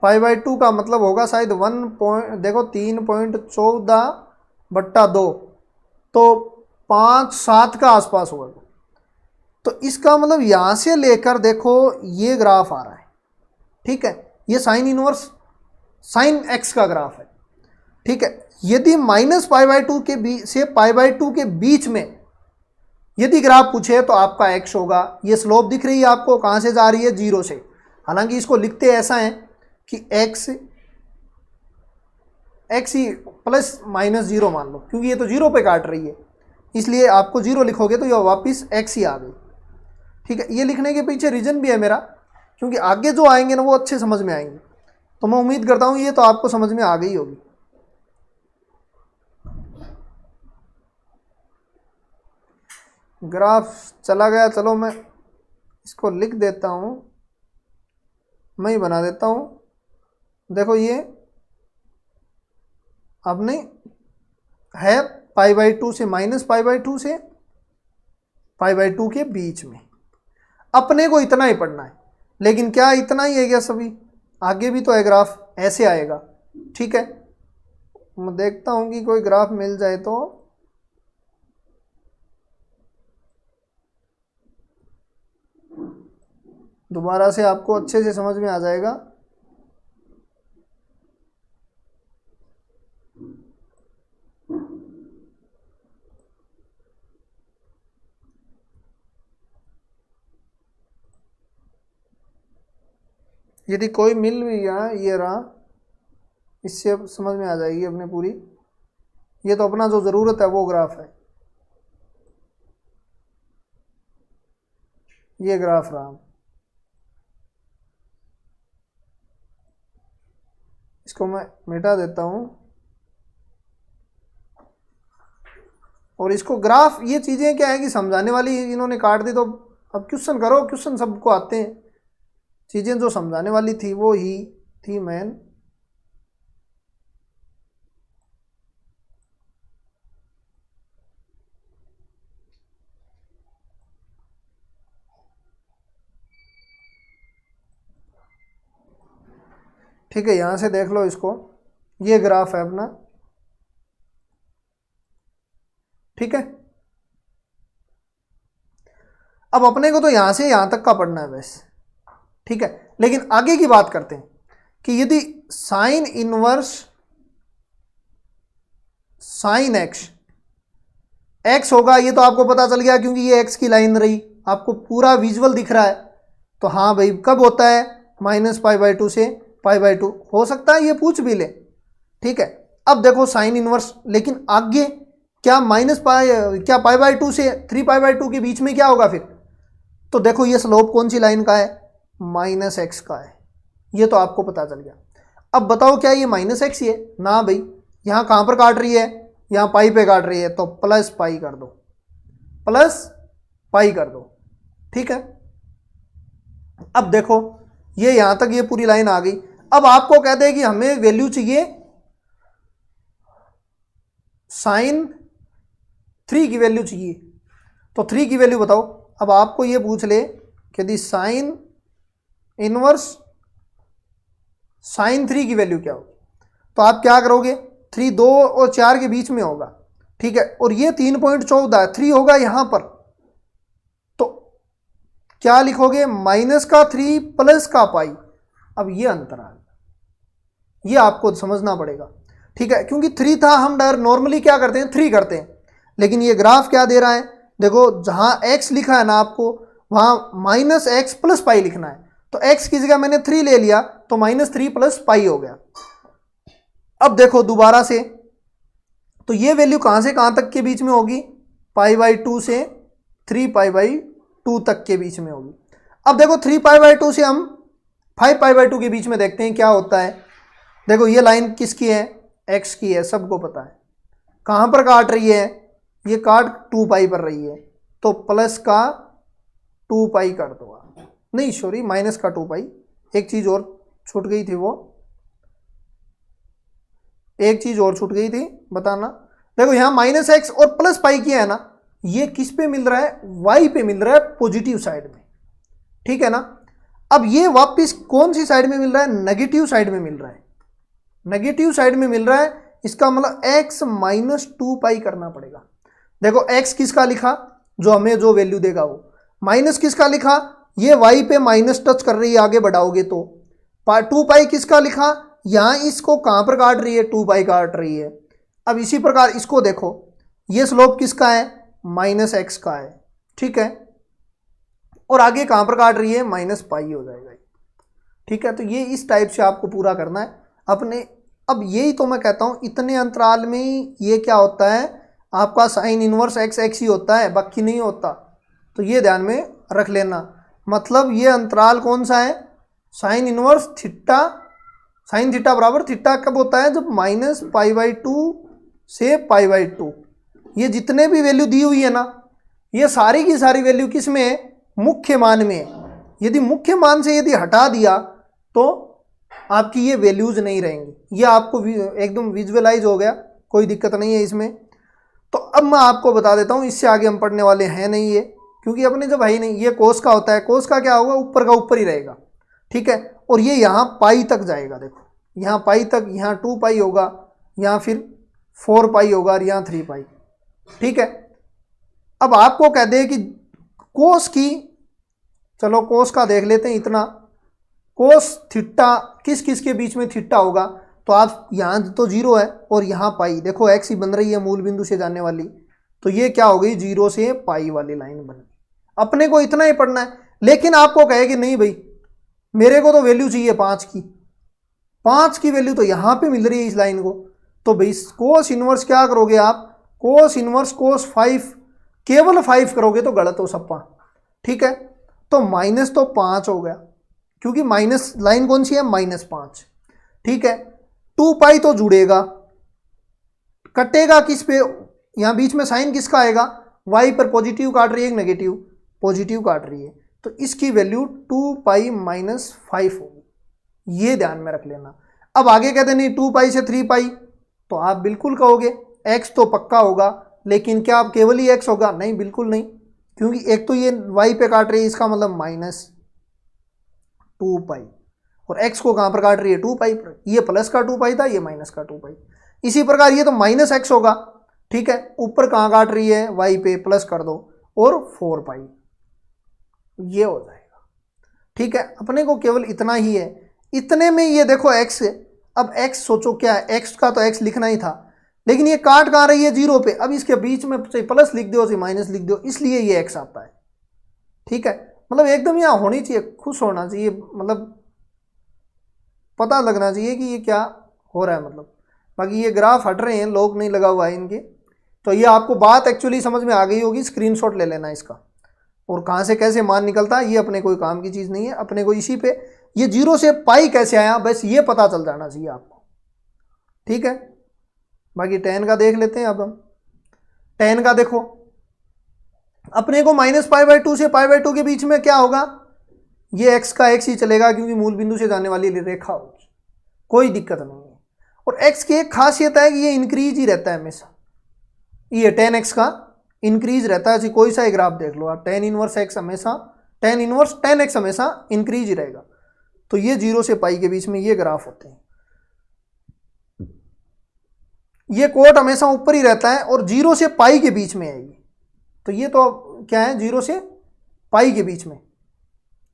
π/2 का मतलब होगा शायद 3.14/2, तो 5-7 का आसपास होगा। तो इसका मतलब यहाँ से लेकर देखो ये ग्राफ आ रहा है, ठीक है, ये साइन इनवर्स साइन एक्स का ग्राफ है, ठीक है। यदि -π/2 के बीच से π/2 के बीच में यदि ग्राफ पूछे तो आपका एक्स होगा। ये स्लोप दिख रही है आपको, कहाँ से जा रही है, 0 से। हालांकि इसको लिखते ऐसा है कि एक्स ही +-0 मान लो, क्योंकि ये तो 0 पे काट रही है, इसलिए आपको 0 लिखोगे तो ये वापस एक्स ही आ गई, ठीक है। ये लिखने के पीछे रीजन भी है मेरा, क्योंकि आगे जो आएंगे ना वो अच्छे समझ में आएंगे, तो मैं उम्मीद करता हूँ ये तो आपको समझ में आ गई होगी। ग्राफ चला गया, चलो मैं इसको लिख देता हूँ, मैं ही बना देता हूँ। देखो ये आपने है π/2 से -π/2 से π/2 के बीच में, अपने को इतना ही पढ़ना है। लेकिन क्या इतना ही है क्या सभी, आगे भी तो है ग्राफ, ऐसे आएगा, ठीक है। मैं देखता हूँ कि कोई ग्राफ मिल जाए तो, दोबारा से आपको अच्छे से समझ में आ जाएगा। यदि कोई मिल भी गया, ये रहा, इससे अब समझ में आ जाएगी अपने पूरी। ये तो अपना जो ज़रूरत है वो ग्राफ है, ये ग्राफ रहा। इसको मैं मिटा देता हूँ, और इसको ग्राफ, ये चीज़ें क्या है कि समझाने वाली इन्होंने काट दी, तो अब क्वेश्चन करो, क्वेश्चन सबको आते हैं, चीज़ें जो समझाने वाली थी वो ही थी मैन। ठीक है, यहाँ से देख लो इसको, ये ग्राफ है अपना, ठीक है। अब अपने को तो यहाँ से यहाँ तक का पढ़ना है बस, ठीक है। लेकिन आगे की बात करते हैं कि यदि साइन इनवर्स साइन एक्स होगा, ये तो आपको पता चल गया क्योंकि ये एक्स की लाइन रही, आपको पूरा विजुअल दिख रहा है। तो हाँ भाई, कब होता है, -π/2 से π/2, हो सकता है ये पूछ भी ले, ठीक है। अब देखो साइन इनवर्स, लेकिन आगे क्या क्या π/2 से 3π/2 के बीच में क्या होगा फिर, तो देखो ये स्लोप कौन सी लाइन का है, -x का है, ये तो आपको पता चल गया। अब बताओ क्या ये -x ही है, ना भाई, यहाँ कहाँ पर काट रही है, यहाँ पाई पे काट रही है, तो +π कर दो, +π कर दो, ठीक है। अब देखो ये यहाँ तक ये पूरी लाइन आ गई। अब आपको कहते हैं कि हमें वैल्यू चाहिए साइन 3 की वैल्यू चाहिए, तो 3 की वैल्यू बताओ। अब आपको ये पूछ ले कि यदि साइन इनवर्स साइन 3 की वैल्यू क्या होगी, तो आप क्या करोगे, 3 2 और 4 के बीच में होगा, ठीक है, और ये 3.14 है, 3 होगा यहाँ पर, तो क्या लिखोगे, -3 प्लस का पाई। अब ये अंतर आ गया, ये आपको समझना पड़ेगा, ठीक है, क्योंकि 3 था, हम नॉर्मली क्या करते हैं 3 करते हैं, लेकिन ये ग्राफ क्या दे रहा है, देखो जहां x लिखा है ना आपको, वहां -x प्लस पाई लिखना है, तो x की जगह मैंने 3 ले लिया, तो -3 प्लस पाई हो गया। अब देखो दोबारा से, तो ये वैल्यू कहां से कहां तक के बीच में होगी, π/2 से 3π/2 तक के बीच में होगी। अब देखो 3π/2 से हम 5π/2 के बीच में देखते हैं क्या होता है। देखो ये लाइन किसकी है, एक्स की है, सबको पता है। कहाँ पर काट रही है, ये काट 2 पाई पर रही है, तो प्लस का 2 पाई कर दो आप, नहीं सॉरी माइनस का 2 पाई। एक चीज़ और छूट गई थी, वो एक चीज़ और छूट गई थी बताना। देखो यहाँ माइनस एक्स और प्लस पाई किया है ना, ये किस पे मिल रहा है, वाई पे मिल रहा है, पॉजिटिव साइड में, ठीक है ना। अब ये वापस कौन सी साइड में मिल रहा है, नेगेटिव साइड में मिल रहा है, नेगेटिव साइड में मिल रहा है। इसका मतलब x माइनस 2 पाई करना पड़ेगा। देखो x किसका लिखा, जो हमें जो वैल्यू देगा वो, माइनस किसका लिखा, ये y पे माइनस टच कर रही है, आगे बढ़ाओगे तो 2 पाई किसका लिखा, यहाँ इसको कहाँ पर काट रही है, 2 पाई काट रही है। अब इसी प्रकार इसको देखो, ये स्लोप किसका है, माइनस एक्स का है, ठीक है, और आगे कहाँ पर काट रही है, माइनस पाई हो जाएगा, ठीक है। तो ये इस टाइप से आपको पूरा करना है अपने। अब यही तो मैं कहता हूँ, इतने अंतराल में ये क्या होता है, आपका साइन इनवर्स एक्स एक्स ही होता है, बाकी नहीं होता, तो ये ध्यान में रख लेना। मतलब ये अंतराल कौन सा है, sine inverse theta, sine theta बराबर थीटा कब होता है, जब माइनस π/2 से π/2। ये जितने भी वैल्यू दी हुई है ना, ये सारी की सारी वैल्यू किस में है, मुख्य मान में है। यदि मुख्य मान से यदि हटा दिया तो आपकी ये वैल्यूज नहीं रहेंगी। ये आपको एकदम विजुअलाइज हो गया, कोई दिक्कत नहीं है इसमें। तो अब मैं आपको बता देता हूँ, इससे आगे हम पढ़ने वाले हैं नहीं ये, क्योंकि अपने जब है ही नहीं। ये कोस का होता है, कोस का क्या होगा, ऊपर का ऊपर ही रहेगा, ठीक है, और ये यहाँ पाई तक जाएगा। देखो यहाँ पाई तक, यहाँ 2 पाई होगा, यहाँ फिर 4 पाई होगा, और यहाँ 3 पाई, ठीक है। अब आपको कह दे कि कोस की, चलो कोस का देख लेते हैं इतना, कोस थीटा किस किस के बीच में थीटा होगा, तो आप यहाँ तो 0 है और यहाँ पाई, देखो एक्स ही बन रही है मूल बिंदु से जाने वाली, तो ये क्या हो गई, 0 से पाई वाली लाइन बन गई। अपने को इतना ही पढ़ना है। लेकिन आपको कहे कि नहीं भाई मेरे को तो वैल्यू चाहिए 5 की, 5 की वैल्यू तो यहाँ पे मिल रही है इस लाइन को, तो भाई कोस इनवर्स क्या करोगे आप, कोस इनवर्स कोस 5, केवल 5 करोगे तो गलत हो सप्पा, ठीक है। तो माइनस तो 5 हो गया, क्योंकि माइनस लाइन कौन सी है, -5, ठीक है। 2 पाई तो जुड़ेगा, कटेगा किस पे, यहाँ बीच में साइन किसका आएगा, y पर पॉजिटिव काट रही है, नेगेटिव पॉजिटिव काट रही है, तो इसकी वैल्यू 2 पाई -5 होगी, ये ध्यान में रख लेना। अब आगे कहते नहीं 2 पाई से 3 पाई, तो आप बिल्कुल कहोगे x तो पक्का होगा, लेकिन क्या आप केवल ही x होगा, नहीं बिल्कुल नहीं, क्योंकि एक तो ये y पे काट रही है, इसका मतलब -2 पाई, और x को कहाँ पर काट रही है, 2 पाई पर, ये प्लस का 2 पाई था, ये माइनस का 2 पाई। इसी प्रकार ये तो -x होगा, ठीक है, ऊपर कहाँ काट रही है, y पे, प्लस कर दो, और 4 पाई, ये हो जाएगा, ठीक है। अपने को केवल इतना ही है, इतने में ये देखो x है। अब x सोचो क्या है, x का तो x लिखना ही था, लेकिन ये काट कहाँ रही है, 0 पे, अब इसके बीच में चाहे प्लस लिख दो चाहे माइनस लिख दो, इसलिए ये x आता है, ठीक है। मतलब एकदम यहाँ होनी चाहिए, खुश होना चाहिए, मतलब पता लगना चाहिए कि ये क्या हो रहा है, मतलब बाकी ये ग्राफ हट रहे हैं, लोग नहीं लगा हुआ है इनके, तो ये आपको बात एक्चुअली समझ में आ गई होगी, स्क्रीनशॉट ले लेना इसका, और कहाँ से कैसे मान निकलता है ये अपने कोई काम की चीज़ नहीं है। अपने को इसी पे ये 0 से पाई कैसे आया, बस ये पता चल जाना चाहिए आपको, ठीक है। बाकी tan का देख लेते हैं। अब हम tan का देखो, अपने को -π/2 से π/2 के बीच में क्या होगा, ये x का x ही चलेगा, क्योंकि मूल बिंदु से जाने वाली रेखा होगी, कोई दिक्कत नहीं है। और x की एक खासियत है कि ये इंक्रीज ही रहता है हमेशा, ये tan x का इंक्रीज रहता है। कोई सा ग्राफ देख लो आप, tan इनवर्स x हमेशा, tan इनवर्स tan x हमेशा इंक्रीज ही रहेगा, तो ये 0 से पाई के बीच में ये ग्राफ होते हैं। ये कोट हमेशा ऊपर ही रहता है और 0 से पाई के बीच में है ये, तो ये तो क्या है, 0 से पाई के बीच में,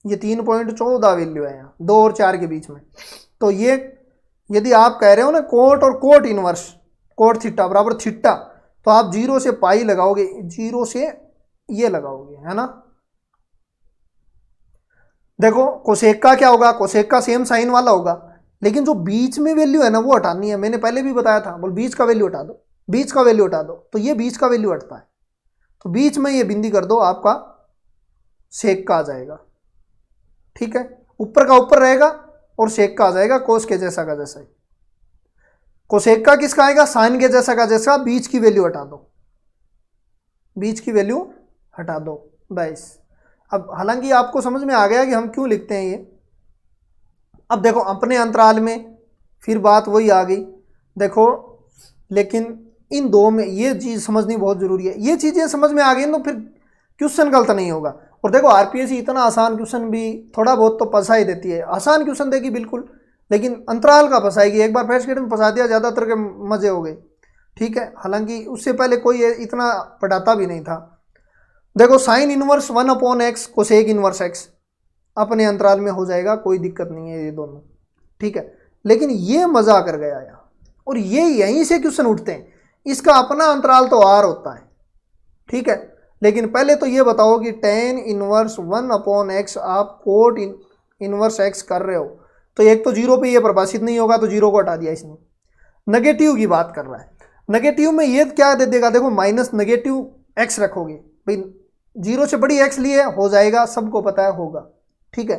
ये 3.14 वैल्यू है यहाँ 2 और 4 के बीच में। तो ये यदि आप कह रहे हो ना कोट और कोट इनवर्स, कोट थीटा बराबर थीटा, तो आप 0 से पाई लगाओगे, 0 से ये लगाओगे, है ना। देखो कोसेक का क्या होगा, कोसेक का सेम साइन वाला होगा, लेकिन जो बीच में वैल्यू है ना वो हटानी है। मैंने पहले भी बताया था, बोल बीच का वैल्यू हटा दो, बीच का वैल्यू हटा दो, तो ये बीच का वैल्यू हटता है, तो बीच में ये बिंदी कर दो, आपका सेक का आ जाएगा, ठीक है। ऊपर का ऊपर रहेगा और सेक का आ जाएगा, कोस के जैसा का जैसा ही। कोसेक का किसका आएगा, साइन के जैसा का जैसा, बीच की वैल्यू हटा दो, बीच की वैल्यू हटा दो बस। अब हालांकि आपको समझ में आ गया कि हम क्यों लिखते हैं ये। अब देखो अपने अंतराल में फिर बात वही आ गई, देखो लेकिन इन दो में ये चीज़ समझनी बहुत ज़रूरी है। ये चीज़ें समझ में आ गई तो फिर क्वेश्चन गलत नहीं होगा। और देखो आरपीएससी इतना आसान क्वेश्चन भी थोड़ा बहुत तो फंसा ही देती है, आसान क्वेश्चन देगी बिल्कुल, लेकिन अंतराल का फंसाएगी। एक बार फर्स्ट ग्रेड में फंसा दिया, ज़्यादातर के मजे हो गए, ठीक है। हालांकि उससे पहले कोई इतना पढ़ाता भी नहीं था। देखो sine inverse 1/x cosec inverse x अपने अंतराल में हो जाएगा, कोई दिक्कत नहीं है ये दोनों, ठीक है। लेकिन ये मजा कर गया यहाँ, और ये यहीं से क्वेश्चन उठते हैं। इसका अपना अंतराल तो r होता है, ठीक है। लेकिन पहले तो ये बताओ कि tan इनवर्स 1/x आप कोट इनवर्स x कर रहे हो, तो एक तो जीरो पे ये परिभाषित नहीं होगा, तो जीरो को हटा दिया इसने। नेगेटिव की बात कर रहा है, नेगेटिव में ये क्या दे देगा, देखो माइनस नेगेटिव x रखोगे भाई, जीरो से बड़ी x लिए हो जाएगा, सबको पता है होगा, ठीक है।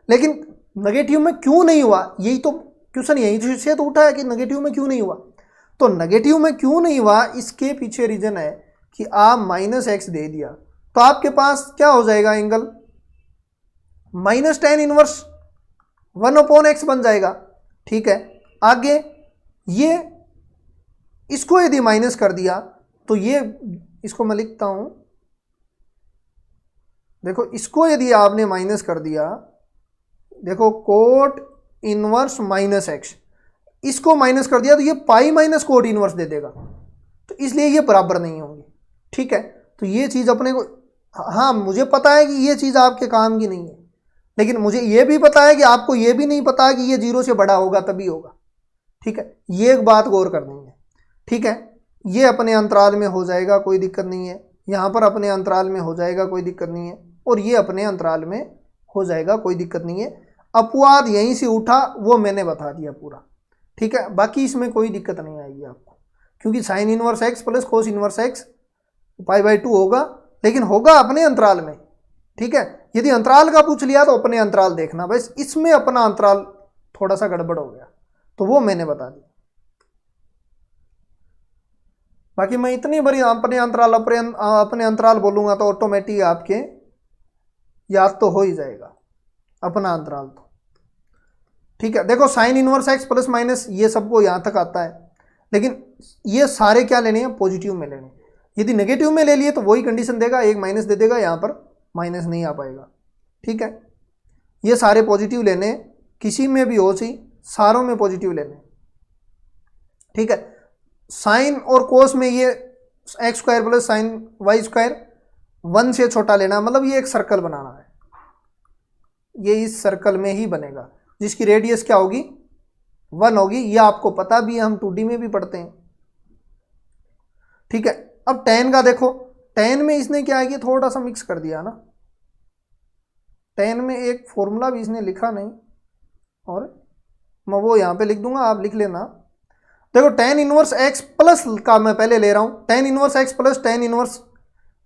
लेकिन नेगेटिव में क्यों नहीं हुआ, यही तो क्वेश्चन यही से तो उठा है कि नेगेटिव में क्यों नहीं हुआ। तो नेगेटिव में क्यों नहीं हुआ, इसके पीछे रीजन है कि आप -x दे दिया, तो आपके पास क्या हो जाएगा एंगल, -tan इनवर्स 1/x बन जाएगा, ठीक है। आगे ये इसको यदि माइनस कर दिया तो ये, इसको मैं लिखता हूं, देखो इसको यदि आपने माइनस कर दिया, देखो कोट इनवर्स -x, इसको माइनस कर दिया तो ये पाई माइनस कोट इनवर्स दे देगा, तो इसलिए ये बराबर नहीं होंगे, ठीक है। तो ये चीज़ अपने को, हाँ मुझे पता है कि ये चीज़ आपके काम की नहीं है, लेकिन मुझे ये भी पता है कि आपको ये भी नहीं पता कि ये जीरो से बड़ा होगा तभी होगा, ठीक है। ये एक बात गौर करनी है, ठीक है। ये अपने अंतराल में हो जाएगा, कोई दिक्कत नहीं है। यहाँ पर अपने अंतराल में हो जाएगा, कोई दिक्कत नहीं है। और ये अपने अंतराल में हो जाएगा, कोई दिक्कत नहीं है। अपवाद यहीं से उठा, वो मैंने बता दिया पूरा, ठीक है। बाकी इसमें कोई दिक्कत नहीं आएगी आपको, क्योंकि sine inverse x plus cos inverse x π/2 होगा, लेकिन होगा अपने अंतराल में, ठीक है। यदि अंतराल का पूछ लिया तो अपने अंतराल देखना, बस इसमें अपना अंतराल थोड़ा सा गड़बड़ हो गया, तो वो मैंने बता दिया। बाकी मैं इतनी बड़ी अपने अंतराल बोलूंगा तो ऑटोमेटिक आपके याद तो हो ही जाएगा अपना अंतराल तो, ठीक है। देखो sine inverse x plus minus ये सबको यहाँ तक आता है, लेकिन ये सारे क्या लेने हैं, पॉजिटिव में लेने। यदि नेगेटिव में ले लिए तो वही कंडीशन देगा, एक माइनस दे देगा, यहाँ पर माइनस नहीं आ पाएगा, ठीक है। ये सारे पॉजिटिव लेने, किसी में भी हो सही, सारों में पॉजिटिव लेने, ठीक है। साइन और कोस में ये x² प्लस साइन y² 1 से छोटा लेना, मतलब ये एक सर्कल बनाना है, ये इस सर्कल में ही बनेगा, जिसकी रेडियस क्या होगी, 1 होगी। ये आपको पता भी है, हम 2D में भी पढ़ते हैं, ठीक है। अब tan का देखो, tan में इसने क्या है कि थोड़ा सा मिक्स कर दिया ना, tan में एक फॉर्मूला भी इसने लिखा नहीं, और मैं वो यहाँ पे लिख दूंगा, आप लिख लेना। देखो tan इनवर्स x प्लस का मैं पहले ले रहा हूँ, tan inverse x plus tan inverse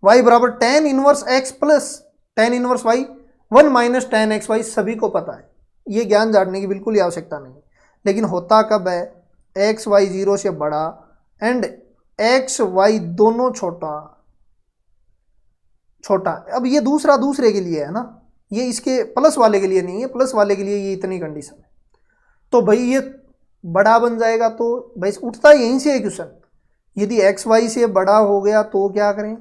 y बराबर tan inverse x plus tan inverse y 1 minus tan xy, सभी को पता है, ये ज्ञान जानने की बिल्कुल ही आवश्यकता नहीं। लेकिन होता कब है, एक्स वाई 0 से बड़ा एंड एक्स वाई दोनों छोटा छोटा। अब ये दूसरे के लिए है ना, ये इसके प्लस वाले के लिए नहीं है, प्लस वाले के लिए ये इतनी कंडीशन है। तो भाई ये बड़ा बन जाएगा, तो भाई उठता यहीं से है क्वेश्चन, यदि एक्स वाई से बड़ा हो गया तो क्या करें,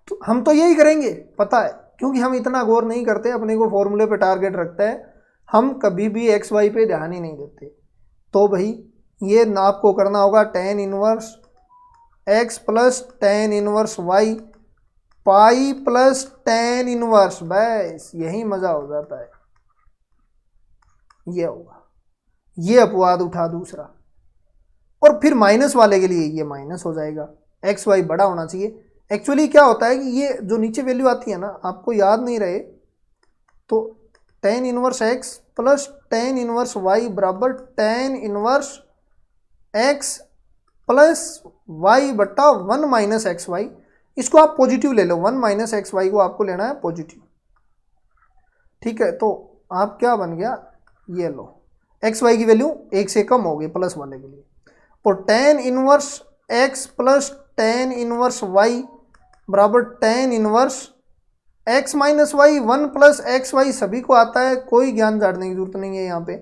तो हम तो यही करेंगे, पता है, क्योंकि हम इतना गौर नहीं करते, अपने को फॉर्मूले पे टारगेट रखता है, हम कभी भी एक्स वाई पे ध्यान ही नहीं देते। तो भाई ये आपको करना होगा tan inverse x plus tan inverse y pi plus tan inverse, बस यही मजा हो जाता है, ये होगा। ये अपवाद उठा दूसरा, और फिर माइनस वाले के लिए ये माइनस हो जाएगा, एक्स वाई बड़ा होना चाहिए। एक्चुअली क्या होता है कि ये जो नीचे वैल्यू आती है ना, आपको याद नहीं रहे तो tan inverse x plus tan inverse y बराबर tan inverse x plus y बट्टा 1 माइनस एक्स वाई, इसको आप पॉजिटिव ले लो, 1 माइनस एक्स वाई को आपको लेना है पॉजिटिव, ठीक है। तो आप क्या बन गया, ये लो, एक्स वाई की वैल्यू 1 से कम होगी प्लस वाले के लिए। और tan inverse x plus tan inverse y बराबर tan inverse x minus y, 1 plus x y सभी को आता है, कोई ज्ञान जानने की जरूरत नहीं है। यहाँ पे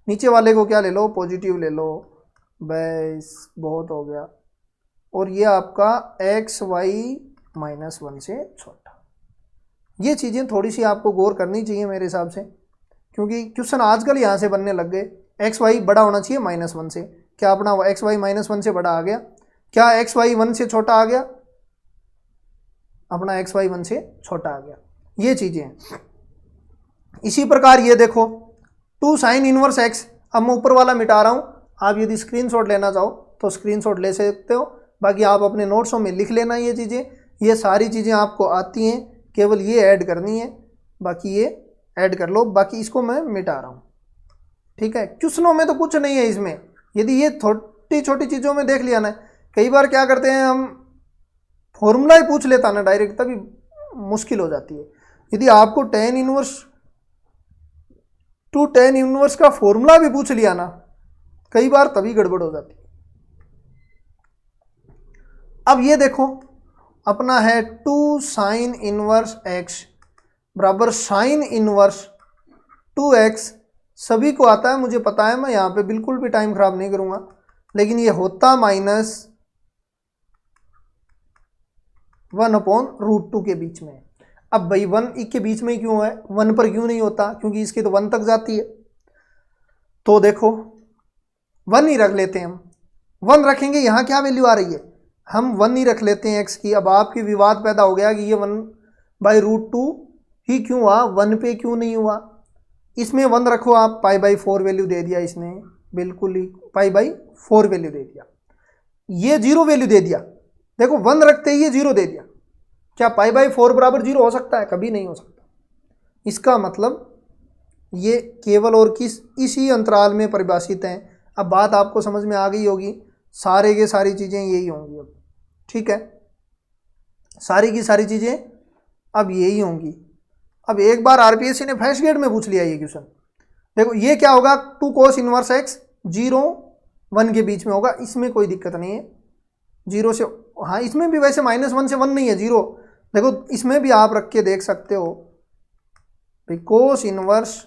नीचे वाले को क्या ले लो, पॉजिटिव ले लो, बस बहुत हो गया। और ये आपका एक्स वाई माइनस 1 से छोटा। ये चीज़ें थोड़ी सी आपको गौर करनी चाहिए मेरे हिसाब से, क्योंकि क्वेश्चन आजकल यहाँ से बनने लग गए। एक्स वाई बड़ा होना चाहिए -1 से, क्या अपना एक्स वाई -1 से बड़ा आ गया? क्या एक्स वाई 1 से छोटा आ गया? अपना एक्स वाई 1 से छोटा आ गया। ये चीज़ें हैं। इसी प्रकार ये देखो 2 साइन इनवर्स एक्स, अब मैं ऊपर वाला मिटा रहा हूँ, आप यदि स्क्रीनशॉट लेना चाहो तो स्क्रीनशॉट ले सकते हो, बाकी आप अपने नोट्सों में लिख लेना। ये चीज़ें, ये सारी चीज़ें आपको आती हैं, केवल ये ऐड करनी है, बाकी ये ऐड कर लो, बाकी इसको मैं मिटा रहा हूँ। ठीक है, क्वेश्चनों में तो कुछ नहीं है इसमें, यदि ये छोटी छोटी चीज़ों में देख लिया ना, कई बार क्या करते हैं हम फॉर्मूला ही पूछ लेता ना डायरेक्ट, तभी मुश्किल हो जाती है। यदि आपको tan इनवर्स का फॉर्मूला भी पूछ लिया ना, कई बार तभी गड़बड़ हो जाती है। अब ये देखो अपना है 2 साइन इनवर्स एक्स बराबर साइन इनवर्स 2x, सभी को आता है, मुझे पता है, मैं यहाँ पे बिल्कुल भी टाइम खराब नहीं करूँगा, लेकिन ये होता -1/√2 के बीच में। अब भाई 1 के बीच में क्यों है, 1 पर क्यों नहीं होता? क्योंकि इसकी तो 1 तक जाती है। तो देखो 1 ही रख लेते हैं हम, 1 रखेंगे, यहाँ क्या वैल्यू आ रही है, हम 1 ही रख लेते हैं x की। अब आपकी विवाद पैदा हो गया कि ये 1/√2 ही क्यों हुआ, 1 पे क्यों नहीं हुआ? इसमें 1 रखो आप, π/4 वैल्यू दे दिया इसने, बिल्कुल ही π/4 वैल्यू दे दिया। ये 0 वैल्यू दे दिया, देखो 1 रखते ही ये 0 दे दिया। क्या π/4 बराबर 0 हो सकता है? कभी नहीं हो सकता। इसका मतलब ये केवल और किस इसी अंतराल में परिभाषित है। अब बात आपको समझ में आ गई होगी, सारे के सारी चीज़ें यही होंगी अब। ठीक है, सारी की सारी चीज़ें अब यही होंगी। अब एक बार आरपीएससी ने फर्स्ट ग्रेड में पूछ लिया ये क्वेश्चन, देखो ये क्या होगा, 2 cos इनवर्स एक्स 0 1 के बीच में होगा, इसमें कोई दिक्कत नहीं है। 0 से, हाँ इसमें भी वैसे -1 से 1 नहीं है, 0। देखो इसमें भी आप रख के देख सकते हो भाई, cos इनवर्स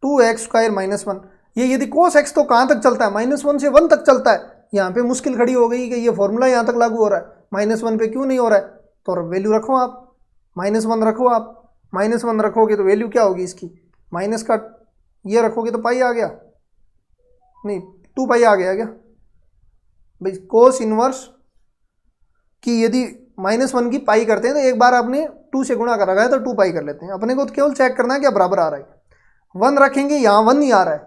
2x² -1, ये यदि cos x तो कहाँ तक चलता है, -1 से 1 तक चलता है। यहाँ पे मुश्किल खड़ी हो गई कि ये फॉर्मूला यहाँ तक लागू हो रहा है, -1 पे क्यों नहीं हो रहा है? तो वैल्यू रखो आप, -1 रखो आप, -1 रखोगे तो वैल्यू क्या होगी इसकी, माइनस का ये रखोगे तो पाई आ गया, नहीं 2 आ गया क्या भाई। कोस इनवर्स की यदि -1 की पाई करते हैं तो एक बार आपने 2 से गुणा कर रखा है तो 2 कर लेते हैं। अपने को तो केवल चेक करना है क्या बराबर आ रहा है। 1 रखेंगे, यहाँ 1 नहीं आ रहा है,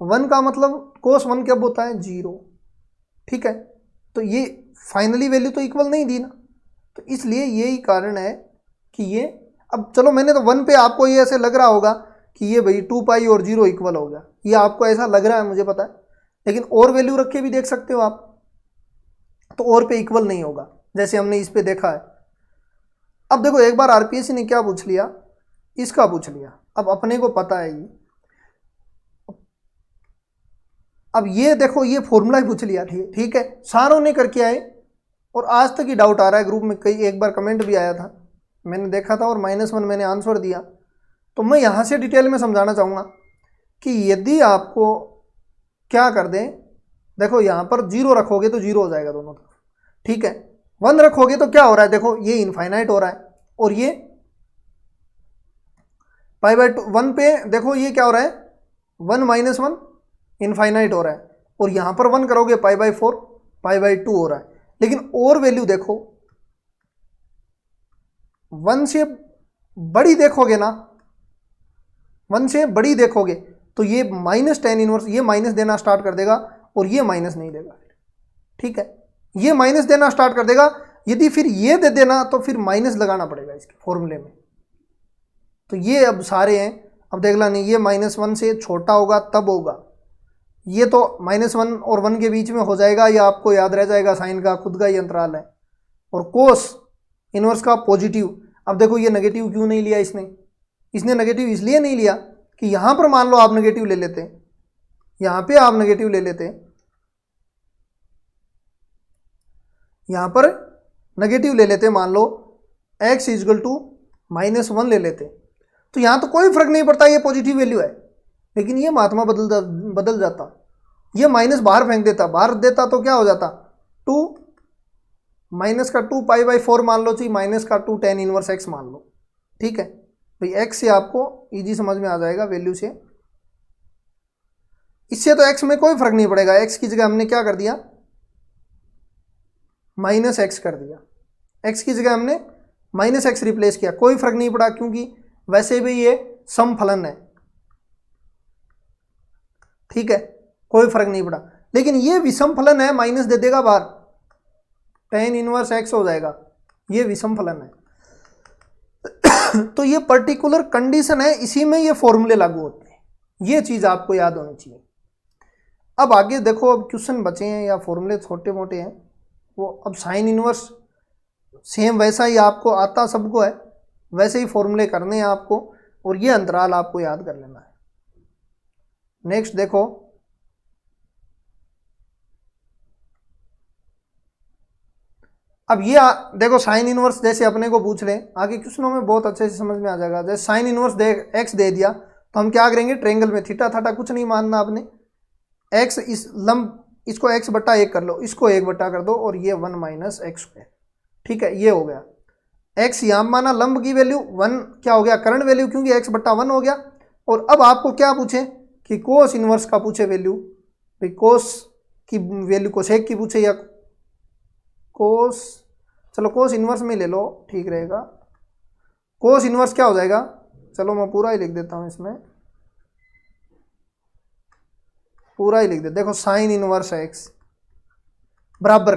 1 का मतलब कोस 1 कब होता है, 0। ठीक है, तो ये फाइनली वैल्यू तो इक्वल नहीं दी ना, तो इसलिए यही कारण है कि ये, अब चलो मैंने तो 1 पे, आपको ये ऐसे लग रहा होगा कि ये भाई 2 और 0 इक्वल हो गया, ये आपको ऐसा लग रहा है मुझे पता है, लेकिन और वैल्यू रख के भी देख सकते हो आप, तो और पे इक्वल नहीं होगा जैसे हमने इस पे देखा है। अब देखो एक बार आरपीएससी ने क्या पूछ लिया, इसका पूछ लिया, अब अपने को पता है ये, अब ये देखो ये फॉर्मूला ही पूछ लिया, ठीक है, सारों ने करके आए, और आज तक ही डाउट आ रहा है ग्रुप में, कई एक बार कमेंट भी आया था, मैंने देखा था और -1 मैंने आंसर दिया। तो मैं यहाँ से डिटेल में समझाना चाहूँगा कि यदि आपको क्या कर दें, देखो यहाँ पर 0 रखोगे तो 0 हो जाएगा दोनों तरफ, ठीक है, 1 रखोगे तो क्या हो रहा है, देखो ये इनफाइनाइट हो रहा है, और ये π/2 1 पे देखो ये क्या हो रहा है, 1 - 1 इनफाइनाइट हो रहा है, और यहाँ पर 1 करोगे π/4 π/2 हो रहा है। लेकिन और वैल्यू देखो 1 से बड़ी देखोगे ना, 1 से बड़ी देखोगे तो ये -tan इनवर्स ये माइनस देना स्टार्ट कर देगा, और ये माइनस नहीं देगा, ठीक है, ये माइनस देना स्टार्ट कर देगा। यदि फिर ये दे देना तो फिर माइनस लगाना पड़ेगा इसके फॉर्मूले में। तो ये अब सारे हैं, अब देख ला नहीं, ये -1 से छोटा होगा तब होगा, ये तो -1 और 1 के बीच में हो जाएगा, या आपको याद रह जाएगा, साइन का खुद का ही अंतराल है। और कोस इनवर्स का पॉजिटिव, अब देखो ये नेगेटिव क्यों नहीं लिया इसने नेगेटिव इसलिए नहीं लिया कि यहाँ पर मान लो आप नेगेटिव ले लेते, यहां पे आप नेगेटिव ले लेते, यहां पर नेगेटिव ले लेते, मान लो x इजल टू -1 ले लेते, तो यहां तो कोई फर्क नहीं पड़ता, ये पॉजिटिव वैल्यू है, लेकिन ये महात्मा बदल जाता, ये माइनस बाहर फेंक देता, बाहर देता तो क्या हो जाता, 2 माइनस का 2 π/4 मान लो, चाहिए माइनस का 2 tan इनवर्स x मान लो। ठीक है भाई, x से आपको इजी समझ में आ जाएगा वैल्यू से, इससे तो x में कोई फर्क नहीं पड़ेगा, x की जगह हमने क्या कर दिया, -x कर दिया, x की जगह हमने -x रिप्लेस किया, कोई फर्क नहीं पड़ा, क्योंकि वैसे भी ये समफलन है। ठीक है, कोई फर्क नहीं पड़ा, लेकिन ये विषम फलन है, माइनस दे देगा बाहर, tan इनवर्स x हो जाएगा, ये विषम फलन है। तो ये पर्टिकुलर कंडीशन है, इसी में ये फॉर्मूले लागू होते हैं, ये चीज आपको याद होनी चाहिए। अब आगे देखो, अब क्वेश्चन बचे हैं या फॉर्मूले छोटे मोटे हैं, वो अब साइन इनवर्स सेम वैसा ही आपको आता सबको है, वैसे ही फॉर्मूले करने हैं आपको, और ये अंतराल आपको याद कर लेना है। नेक्स्ट देखो, अब ये देखो साइन इनवर्स जैसे अपने को पूछ लें, आगे क्वेश्चनों में बहुत अच्छे से समझ में आ जाएगा। जैसे साइन इनवर्स एक्स दे दिया तो हम क्या करेंगे, ट्रेंगल में थीटा थाटा कुछ नहीं मानना आपने, एक्स इस लंब इसको x/1 कर लो, इसको 1 कर दो, और ये 1 - x²। ठीक है, ये हो गया, x यहाँ माना लंब की वैल्यू, 1 क्या हो गया, करंट वैल्यू, क्योंकि x/1 हो गया। और अब आपको क्या पूछे कि कोस इनवर्स का पूछे वैल्यू, भाई कोस की वैल्यू कोसेक की पूछे या कोस, चलो कोस इनवर्स में ले लो, ठीक रहेगा। कोस इनवर्स क्या हो जाएगा, चलो मैं पूरा ही लिख देता हूं, इसमें पूरा ही लिख दे, देखो साइन इनवर्स x बराबर,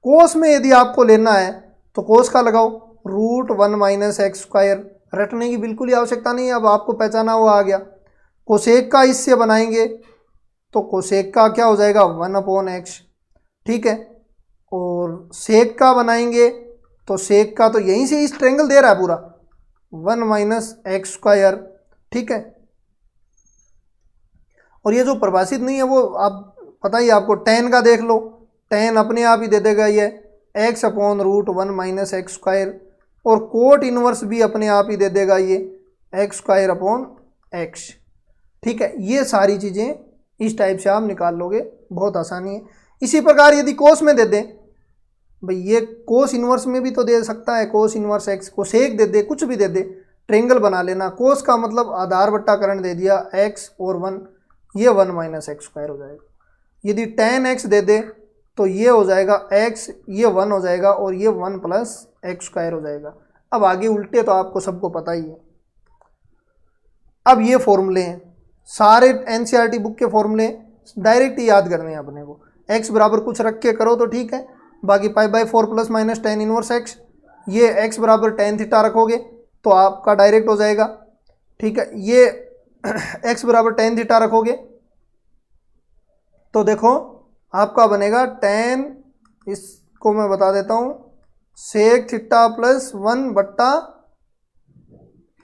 कोस में यदि आपको लेना है तो कोस का लगाओ, √1 - x², रटने की बिल्कुल ही आवश्यकता नहीं है, अब आपको पहचाना हुआ आ गया। कोसेक का इससे बनाएंगे तो कोसेक का क्या हो जाएगा, 1/x। ठीक है, और सेक का बनाएंगे तो सेक का तो यहीं से इस ट्रेंगल दे रहा है पूरा, 1 - x²। ठीक है, और ये जो परिभाषित नहीं है वो आप पता ही आपको, tan का देख लो, tan अपने आप ही दे देगा ये x/√1 - x², और कोट इनवर्स भी अपने आप ही दे देगा ये x²/x। ठीक है, ये सारी चीज़ें इस टाइप से आप निकाल लोगे, बहुत आसानी है। इसी प्रकार यदि कोस में दे दें, भाई ये कोस इनवर्स में भी तो दे सकता है, कोस इनवर्स x, कोसेक दे दे, कुछ भी दे दे, ट्रेंगल बना लेना। कोस का मतलब आधार बट्टा करंट दे दिया x और 1, ये 1 - x² हो जाएगा। यदि tan x दे दे तो ये हो जाएगा x, ये 1 हो जाएगा, और ये 1 + x² हो जाएगा। अब आगे उल्टे तो आपको सबको पता ही है। अब ये फॉर्मूले हैं सारे एनसीईआरटी बुक के फॉर्मूले, डायरेक्ट ही याद करने हैं अपने को, x बराबर कुछ रख के करो तो ठीक है, बाकी π/4 ± tan इनवर्स x, ये x बराबर tan थीटा रखोगे तो आपका डायरेक्ट हो जाएगा। ठीक है, ये x बराबर tan थीटा रखोगे तो देखो आपका बनेगा tan, इसको मैं बता देता हूँ, सेक थीटा + 1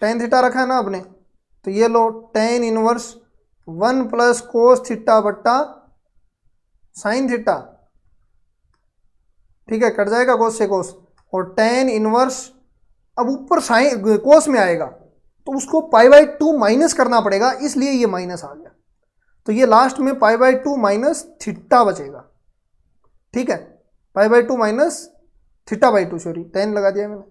tan थीटा रखा है ना आपने, तो ये लो tan inverse 1 + cos theta sin theta. ठीक है, कट जाएगा कोस से कोस, और tan इनवर्स, अब ऊपर साइन कोस में आएगा तो उसको π/2 माइनस करना पड़ेगा, इसलिए ये माइनस आ गया, तो ये लास्ट में π/2 - थीटा बचेगा। ठीक है, π/2 - थीटा/2, सॉरी tan लगा दिया मैंने,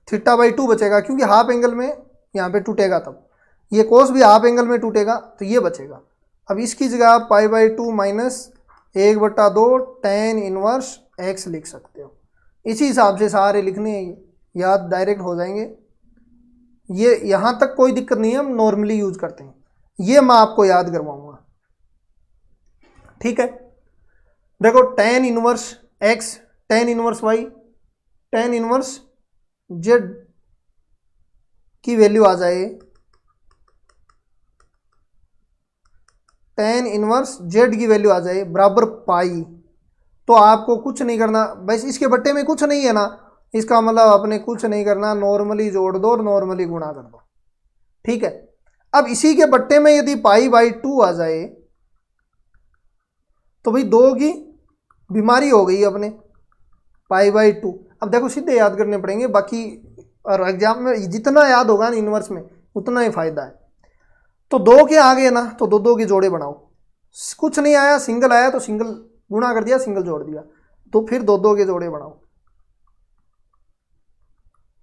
थीटा/2 बचेगा, क्योंकि हाफ एंगल में यहाँ पे टूटेगा, तब ये कोस भी हाफ एंगल में टूटेगा तो ये बचेगा। अब इसकी जगह आप π/2 - 1/2 tan इनवर्स x लिख सकते हो। इसी हिसाब से सारे लिखने याद डायरेक्ट हो जाएंगे, ये यहाँ तक कोई दिक्कत नहीं है, हम नॉर्मली यूज करते हैं, ये मैं आपको याद करवाऊंगा। ठीक है, देखो tan inverse x, tan inverse y, tan inverse z की वैल्यू आ जाए, tan इनवर्स z की वैल्यू आ जाए बराबर पाई, तो आपको कुछ नहीं करना, बस इसके बट्टे में कुछ नहीं है ना, इसका मतलब आपने कुछ नहीं करना, नॉर्मली जोड़ दो और नॉर्मली गुणा कर दो। ठीक है, अब इसी के बट्टे में यदि π/2 आ जाए तो भाई 2 की बीमारी हो गई अपने π/2। अब देखो सीधे याद करने पड़ेंगे बाकी, और एग्जाम में जितना याद होगा ना इनवर्स में उतना ही फायदा है। तो 2 के आ गए ना तो 2 के जोड़े बनाओ, कुछ नहीं आया सिंगल आया तो सिंगल गुणा कर दिया, सिंगल जोड़ दिया, तो फिर 2 के जोड़े बनाओ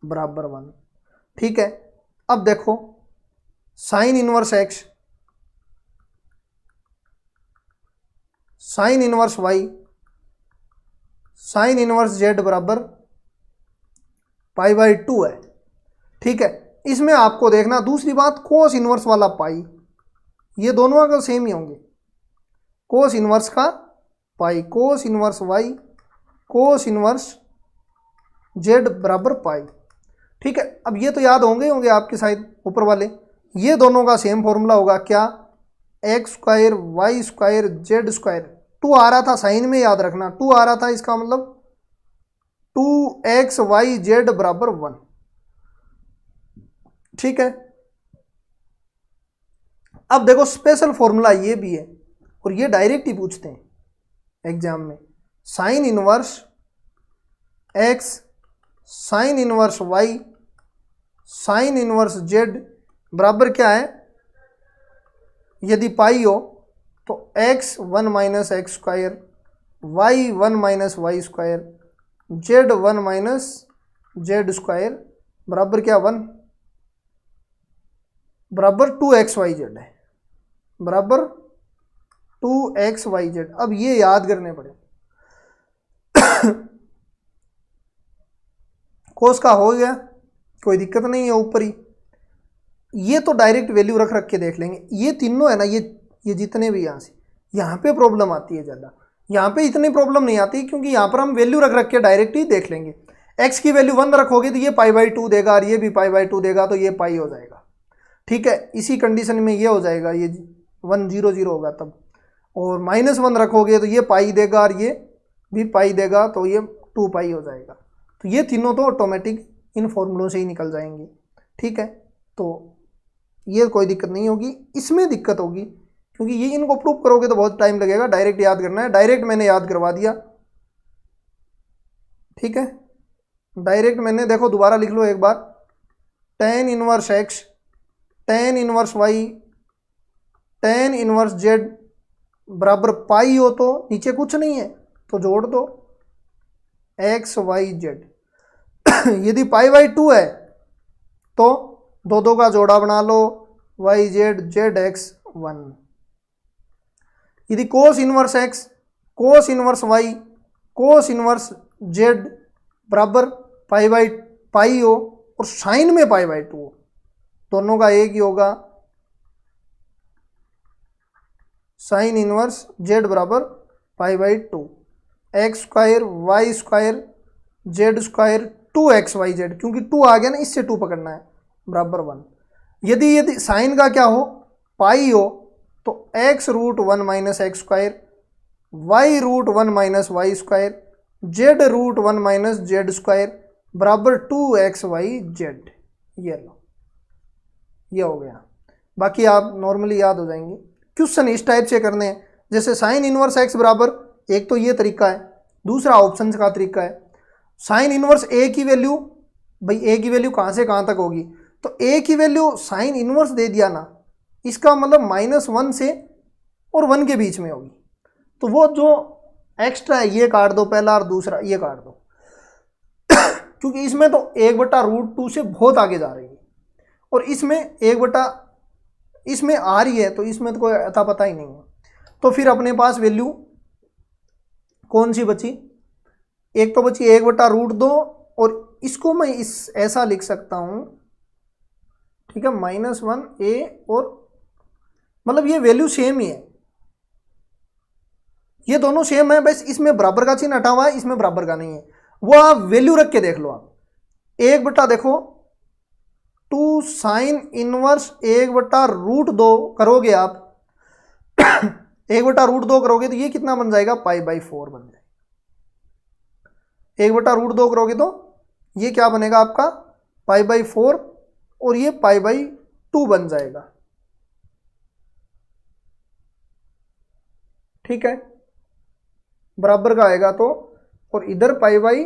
बराबर 1। ठीक है, अब देखो sine inverse x sine inverse y sine inverse z बराबर π/2 है। ठीक है, इसमें आपको देखना दूसरी बात, कोस इनवर्स वाला पाई, ये दोनों का सेम ही होंगे, कोस इनवर्स का pi, cos inverse y cos inverse z बराबर पाई। ठीक है, अब ये तो याद होंगे आपके शायद ऊपर वाले, ये दोनों का सेम फॉर्मूला होगा क्या, x² y² z²। 2 आ रहा था साइन में, याद रखना 2 आ रहा था, इसका मतलब 2x y z बराबर 1। ठीक है, अब देखो स्पेशल फॉर्मूला ये भी है और ये डायरेक्ट ही पूछते हैं एग्जाम में, sine inverse x sine inverse y sine inverse z बराबर क्या है, यदि पाई हो तो x1 - x² y1 - y² z1 - z² बराबर क्या 1 बराबर 2xyz है, बराबर 2xyz। अब ये याद करने पड़े कोस का हो गया, कोई दिक्कत नहीं है ऊपर ही, ये तो डायरेक्ट वैल्यू रख के देख लेंगे। ये तीनों है ना, ये जितने भी यहाँ पे प्रॉब्लम आती है ज़्यादा, यहाँ पे इतनी प्रॉब्लम नहीं आती क्योंकि यहाँ पर हम वैल्यू रख के डायरेक्ट ही देख लेंगे। x की वैल्यू 1 रखोगे तो ये π/2 देगा और ये भी π/2 देगा, तो ये पाई हो जाएगा। ठीक है, इसी कंडीशन में ये हो जाएगा, ये 1 0 0 होगा तब, और -1 रखोगे तो ये पाई देगा और ये भी पाई देगा, तो ये 2 पाई हो जाएगा। तो ये तीनों तो ऑटोमेटिक इन फॉर्मूलों से ही निकल जाएंगे। ठीक है, तो ये कोई दिक्कत नहीं होगी। इसमें दिक्कत होगी क्योंकि ये इनको प्रूव करोगे तो बहुत टाइम लगेगा, डायरेक्ट याद करना है, डायरेक्ट मैंने याद करवा दिया। ठीक है, डायरेक्ट मैंने, देखो दोबारा लिख लो एक बार, tan inverse x tan inverse y tan inverse z बराबर पाई हो तो नीचे कुछ नहीं है तो जोड़ दो x y z। यदि π/2 है तो 2 का जोड़ा बना लो y z z x 1। यदि कोस इनवर्स x कोस inverse y cos inverse z बराबर पाई हो और साइन में π/2 हो, दोनों का एक ही होगा, साइन इनवर्स z बराबर π/2 x² y² z² 2xyz, क्योंकि 2 आ गया ना, इससे 2 पकड़ना है, बराबर 1। यदि साइन का क्या हो, पाई हो तो x√1 - x² y√1 - y² z√1 - z² बराबर 2xyz। ये लो, ये हो गया। बाकी आप नॉर्मली याद हो जाएंगे। क्वेश्चन इस टाइप से करने हैं, जैसे साइन इनवर्स x बराबर, एक तो ये तरीका है, दूसरा ऑप्शन का तरीका है। साइन इनवर्स a की वैल्यू, भाई a की वैल्यू कहाँ से कहाँ तक होगी, तो a की वैल्यू साइन इनवर्स दे दिया ना, इसका मतलब -1 से और 1 के बीच में होगी, तो वो जो एक्स्ट्रा है ये काट दो पहला और दूसरा ये काट दो क्योंकि इसमें तो 1/√2 से बहुत आगे जा रही है और इसमें इसमें आ रही है, तो इसमें तो कोई अता पता ही नहीं है। तो फिर अपने पास वैल्यू कौन सी बची, एक तो बची 1/√2 और इसको मैं ऐसा लिख सकता हूँ, ठीक है, -1a, और मतलब ये वैल्यू सेम ही है, ये दोनों सेम है, बस इसमें बराबर का चिन्ह हटा हुआ है, इसमें बराबर का नहीं है। वो आप वैल्यू रख के देख लो, आप 1 देखो 2 साइन इनवर्स 1/√2 करोगे आप 1/√2 करोगे तो ये कितना बन जाएगा, π/4 बन जाएगा। 1/√2 करोगे तो ये क्या बनेगा आपका, π/4 और ये π/2 बन जाएगा। ठीक है, बराबर का आएगा तो, और इधर पाई बाई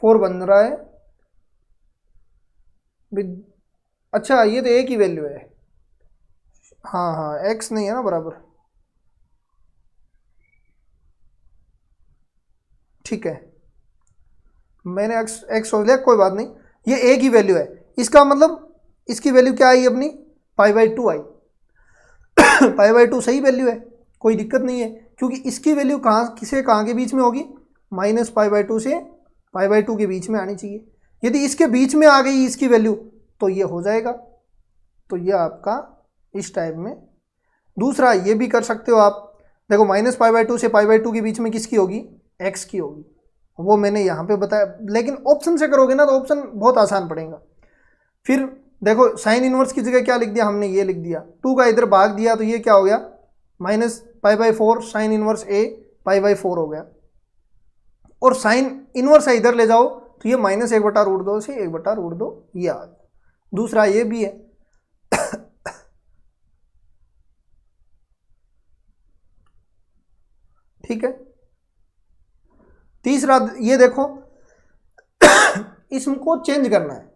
4 बन रहा है। अच्छा ये तो एक ही वैल्यू है, हाँ हाँ एक्स नहीं है ना बराबर, ठीक है, मैंने एक्स एक्स सोच लिया, कोई बात नहीं, ये एक ही वैल्यू है। इसका मतलब इसकी वैल्यू क्या आई अपनी, pi by 2 I. Pi by 2 सही वैल्यू है, कोई दिक्कत नहीं है, क्योंकि इसकी वैल्यू कहाँ के बीच में होगी, माइनस पाई बाई 2 से पाई बाई 2 के बीच में आनी चाहिए। यदि इसके बीच में आ गई इसकी वैल्यू तो ये हो जाएगा, तो ये आपका इस टाइप में। दूसरा ये भी कर सकते हो आप, देखो माइनस पाई बाई 2 से पाई बाई 2 के बीच में किसकी होगी, एक्स की होगी, वो मैंने यहाँ पे बताया। लेकिन ऑप्शन से करोगे ना तो ऑप्शन बहुत आसान पड़ेगा। फिर देखो साइन इनवर्स की जगह क्या लिख दिया हमने, ये लिख दिया, 2 का इधर भाग दिया तो ये क्या हो गया, minus pi by 4 sine inverse A pi by 4 हो गया। और साइन इनवर्स है इधर ले जाओ तो ये माइनस 1/√2 से 1/√2 ये आ गया। दूसरा ये भी है, ठीक है। तीसरा ये देखो, इसको चेंज करना है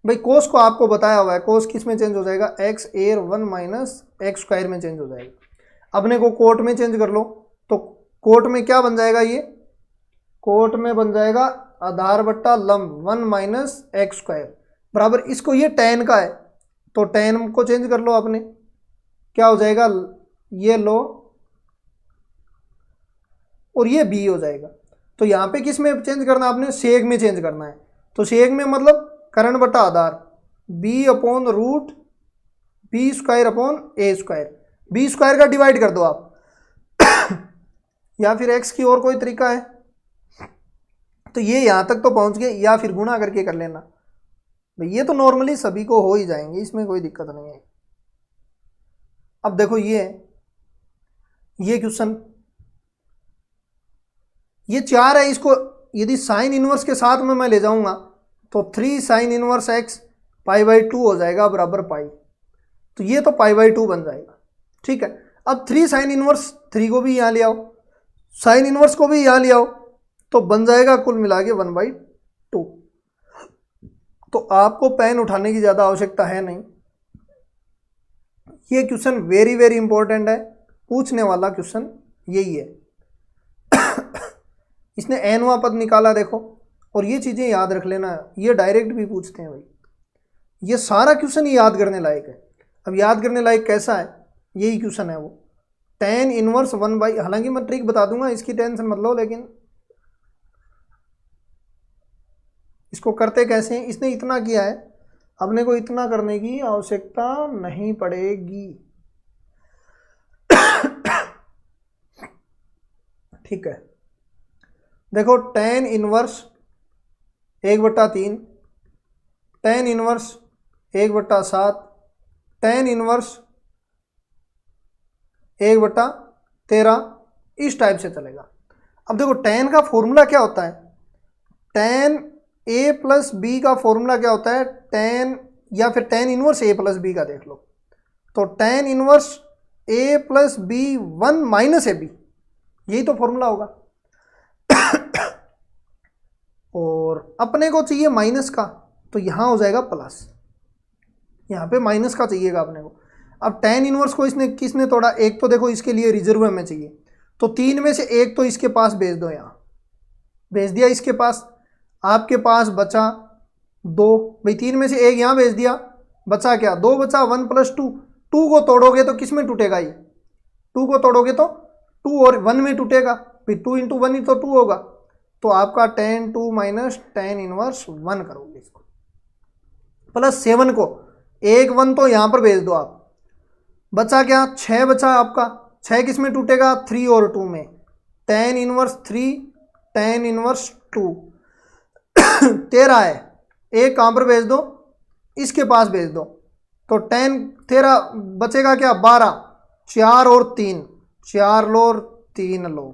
भाई, कोस को आपको बताया हुआ है, कोस किस में चेंज हो जाएगा, x air 1 minus x square में चेंज हो जाएगा। अपने को कोट में चेंज कर लो तो कोट में क्या बन जाएगा, ये कोट में बन जाएगा आधार बट्टा लंब 1 माइनस एक्स स्क्वायर बराबर, इसको ये टेन का है तो टेन को चेंज कर लो अपने, क्या हो जाएगा, ये लो और ये बी हो जाएगा। तो यहाँ पे किस में चेंज करना है आपने, सेक में चेंज करना है। तो सेक में मतलब करण बटा आधार B upon root B square upon A square, B square का डिवाइड कर दो आप या फिर एक्स की और कोई तरीका है तो ये यहाँ तक तो पहुँच गए, या फिर गुणा करके कर लेना भाई, ये तो नॉर्मली सभी को हो ही जाएंगे, इसमें कोई दिक्कत नहीं है। अब देखो ये क्वेश्चन, ये 4 है, इसको यदि साइन इनवर्स के साथ में मैं ले जाऊंगा तो 3 sine inverse x pi by 2 हो जाएगा बराबर पाई, तो ये तो पाई बाई 2 बन जाएगा, ठीक है। अब 3 साइन इनवर्स 3 को भी यहाँ ले आओ, साइन इनवर्स को भी यहाँ ले आओ, तो बन जाएगा कुल मिला के 1/2। तो आपको पेन उठाने की ज़्यादा आवश्यकता है नहीं। ये क्वेश्चन वेरी वेरी इंपॉर्टेंट है, पूछने वाला क्वेश्चन यही है। इसने एनवां पद निकाला देखो, और ये चीज़ें याद रख लेना, ये डायरेक्ट भी पूछते हैं भाई, ये सारा क्वेश्चन ही याद करने लायक है। अब याद करने लायक कैसा है, यही क्वेश्चन है वो, tan इनवर्स 1/, हालांकि मैं ट्रिक बता दूंगा, इसकी टेंशन मत लो, लेकिन इसको करते कैसे हैं, इसने इतना किया है, अपने को इतना करने की आवश्यकता नहीं पड़ेगी, ठीक है। देखो tan inverse 1/3, tan inverse 1/7, tan inverse 1/13, इस टाइप से चलेगा। अब देखो tan का फॉर्मूला क्या होता है, tan a प्लस बी का फॉर्मूला क्या होता है, tan, या फिर tan inverse a plus b का देख लो, तो tan inverse a plus b 1 minus a b, यही तो फॉर्मूला होगा। और अपने को चाहिए माइनस का, तो यहाँ हो जाएगा प्लस, यहाँ पे माइनस का चाहिएगा अपने को। अब tan इनवर्स को इसने किसने तोड़ा, एक तो देखो इसके लिए रिजर्व में चाहिए, तो 3 में से एक तो इसके पास भेज दो, यहाँ भेज दिया इसके पास, आपके पास बचा 2, भाई 3 में से एक यहाँ भेज दिया, बचा क्या, 2 बचा, 1 + 2, 2 को तोड़ोगे तो किस में टूटेगा, ये 2 को तोड़ोगे तो 2 और 1 में टूटेगा, फिर 2 × 1 ही तो 2 होगा, तो आपका tan 2 माइनस tan इनवर्स 1 करोगे इसको, प्लस 7 को, एक 1 तो यहाँ पर भेज दो आप, बचा क्या, 6 बचा आपका, 6 किस में टूटेगा, 3 और 2 में, tan इनवर्स 3 tan इनवर्स 2 13 है, एक कहाँ पर भेज दो, इसके पास भेज दो, तो tan 13 बचेगा क्या, 12, 4 और 3, 4 लो और 3 लो,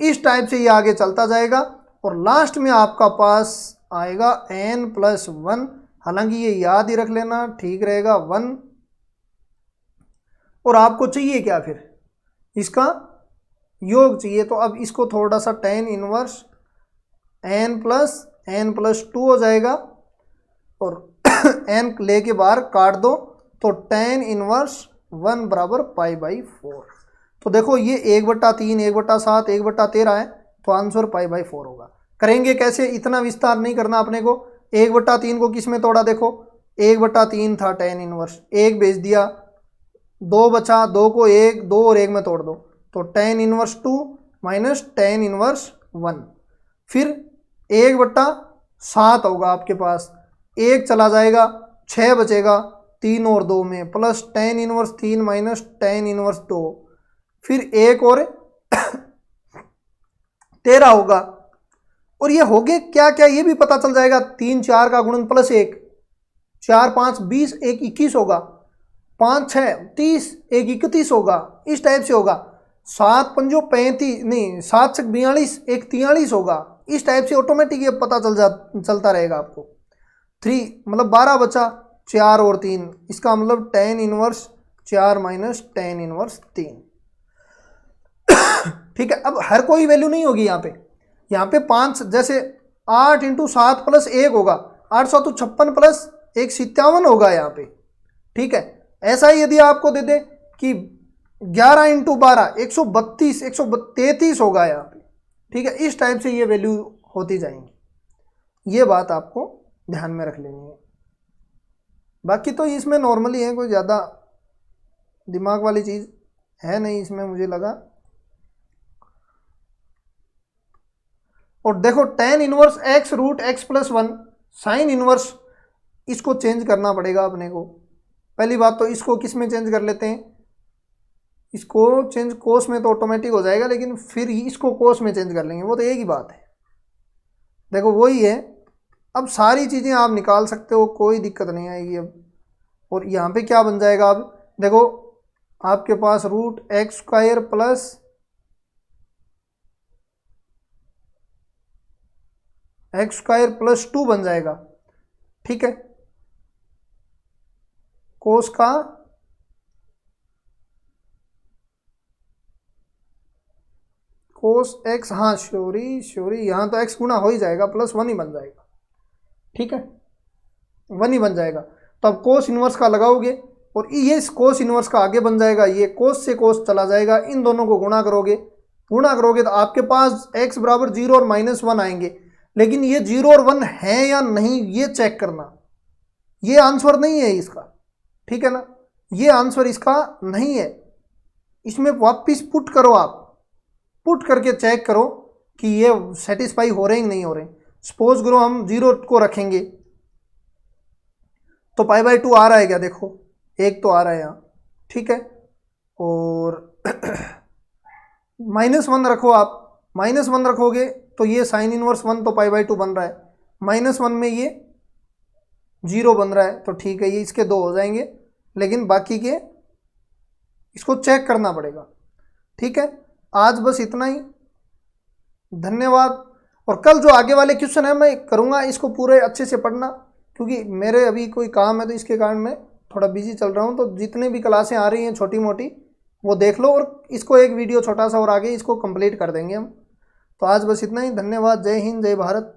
इस टाइप से ये आगे चलता जाएगा, और लास्ट में आपका पास आएगा n + 1, हालांकि ये याद ही रख लेना, ठीक रहेगा 1, और आपको चाहिए क्या फिर, इसका योग चाहिए। तो अब इसको थोड़ा सा tan इनवर्स n प्लस 2 हो जाएगा और n लेके बाहर काट दो तो tan इनवर्स 1 बराबर π/4। तो देखो ये 1/3 1/7 1/13 है तो आंसर π/4 होगा। करेंगे कैसे, इतना विस्तार नहीं करना अपने को। 1/3 को किस में तोड़ा, देखो 1/3 था tan इनवर्स, 1 भेज दिया, 2 बचा, 2 को 1 2 और 1 में तोड़ दो तो tan inverse 2 minus tan inverse 1। फिर 1/7 होगा आपके पास, 1 चला जाएगा 6 बचेगा, 3 और 2 में plus tan inverse 3 minus tan inverse 2, फिर 1 और 13 होगा। और ये हो गए क्या क्या ये भी पता चल जाएगा। 3 4 का गुणन प्लस 1, 4 5 20, 1 21 होगा, 5 6 30, 1 31 होगा, इस टाइप से होगा। 7 5 35 नहीं 7 6 42, 1 43 होगा, इस टाइप से ऑटोमेटिक ये पता चलता रहेगा आपको। 3 मतलब 12 बचा, 4 और 3, इसका मतलब tan inverse 4 minus tan inverse 3। ठीक है, अब हर कोई वैल्यू नहीं होगी यहाँ पे 5 जैसे 8 × 7 प्लस 1 होगा, 8 7 56 प्लस 1 57 होगा यहाँ पे। ठीक है, ऐसा ही यदि आपको दे दे कि 11 × 12 132 133 होगा यहाँ पे। ठीक है, इस टाइप से ये वैल्यू होती जाएंगी, ये बात आपको ध्यान में रख लेनी है। बाकी तो इसमें नॉर्मली है, कोई ज़्यादा दिमाग वाली चीज़ है नहीं इसमें मुझे लगा। और देखो tan inverse x root x plus 1 sine inverse, इसको चेंज करना पड़ेगा अपने को। पहली बात तो इसको किस में चेंज कर लेते हैं, इसको चेंज कोस में तो ऑटोमेटिक हो जाएगा, लेकिन फिर इसको कोस में चेंज कर लेंगे, वो तो एक ही बात है। देखो वही है, अब सारी चीज़ें आप निकाल सकते हो, कोई दिक्कत नहीं आएगी अब। और यहाँ पे क्या बन जाएगा, अब देखो आपके पास root x square plus x square plus 2 बन जाएगा। ठीक है, कोस का कोस एक्स, हाँ श्योरी यहाँ तो एक्स गुना हो ही जाएगा, प्लस 1 ही बन जाएगा। ठीक है, 1 ही बन जाएगा। तो अब कोस इनवर्स का लगाओगे और ये कोस इनवर्स का आगे बन जाएगा, ये कोस से कोस चला जाएगा, इन दोनों को गुणा करोगे तो आपके पास x बराबर 0 और -1 आएंगे। लेकिन ये 0 और 1 है या नहीं ये चेक करना, ये आंसर नहीं है इसका। ठीक है ना, ये आंसर इसका नहीं है। इसमें वापिस पुट करो, आप पुट करके चेक करो कि ये सेटिस्फाई हो रहे हैं नहीं हो रहे। सपोज करो हम 0 को रखेंगे तो π/2 आ रहा है क्या, देखो 1 तो आ रहा है यहाँ। ठीक है, और -1 रखो, आप -1 रखोगे तो ये साइन इनवर्स 1 तो π/2 बन रहा है, -1 में ये 0 बन रहा है, तो ठीक है ये इसके 2 हो जाएंगे, लेकिन बाकी के इसको चेक करना पड़ेगा। ठीक है, आज बस इतना ही, धन्यवाद। और कल जो आगे वाले क्वेश्चन है मैं करूँगा, इसको पूरे अच्छे से पढ़ना, क्योंकि मेरे अभी कोई काम है तो इसके कारण मैं थोड़ा बिजी चल रहा हूँ। तो जितने भी क्लासें आ रही हैं छोटी मोटी वो देख लो, और इसको एक वीडियो छोटा सा और आगे इसको कंप्लीट कर देंगे हम। तो आज बस इतना ही, धन्यवाद। जय हिंद, जय भारत।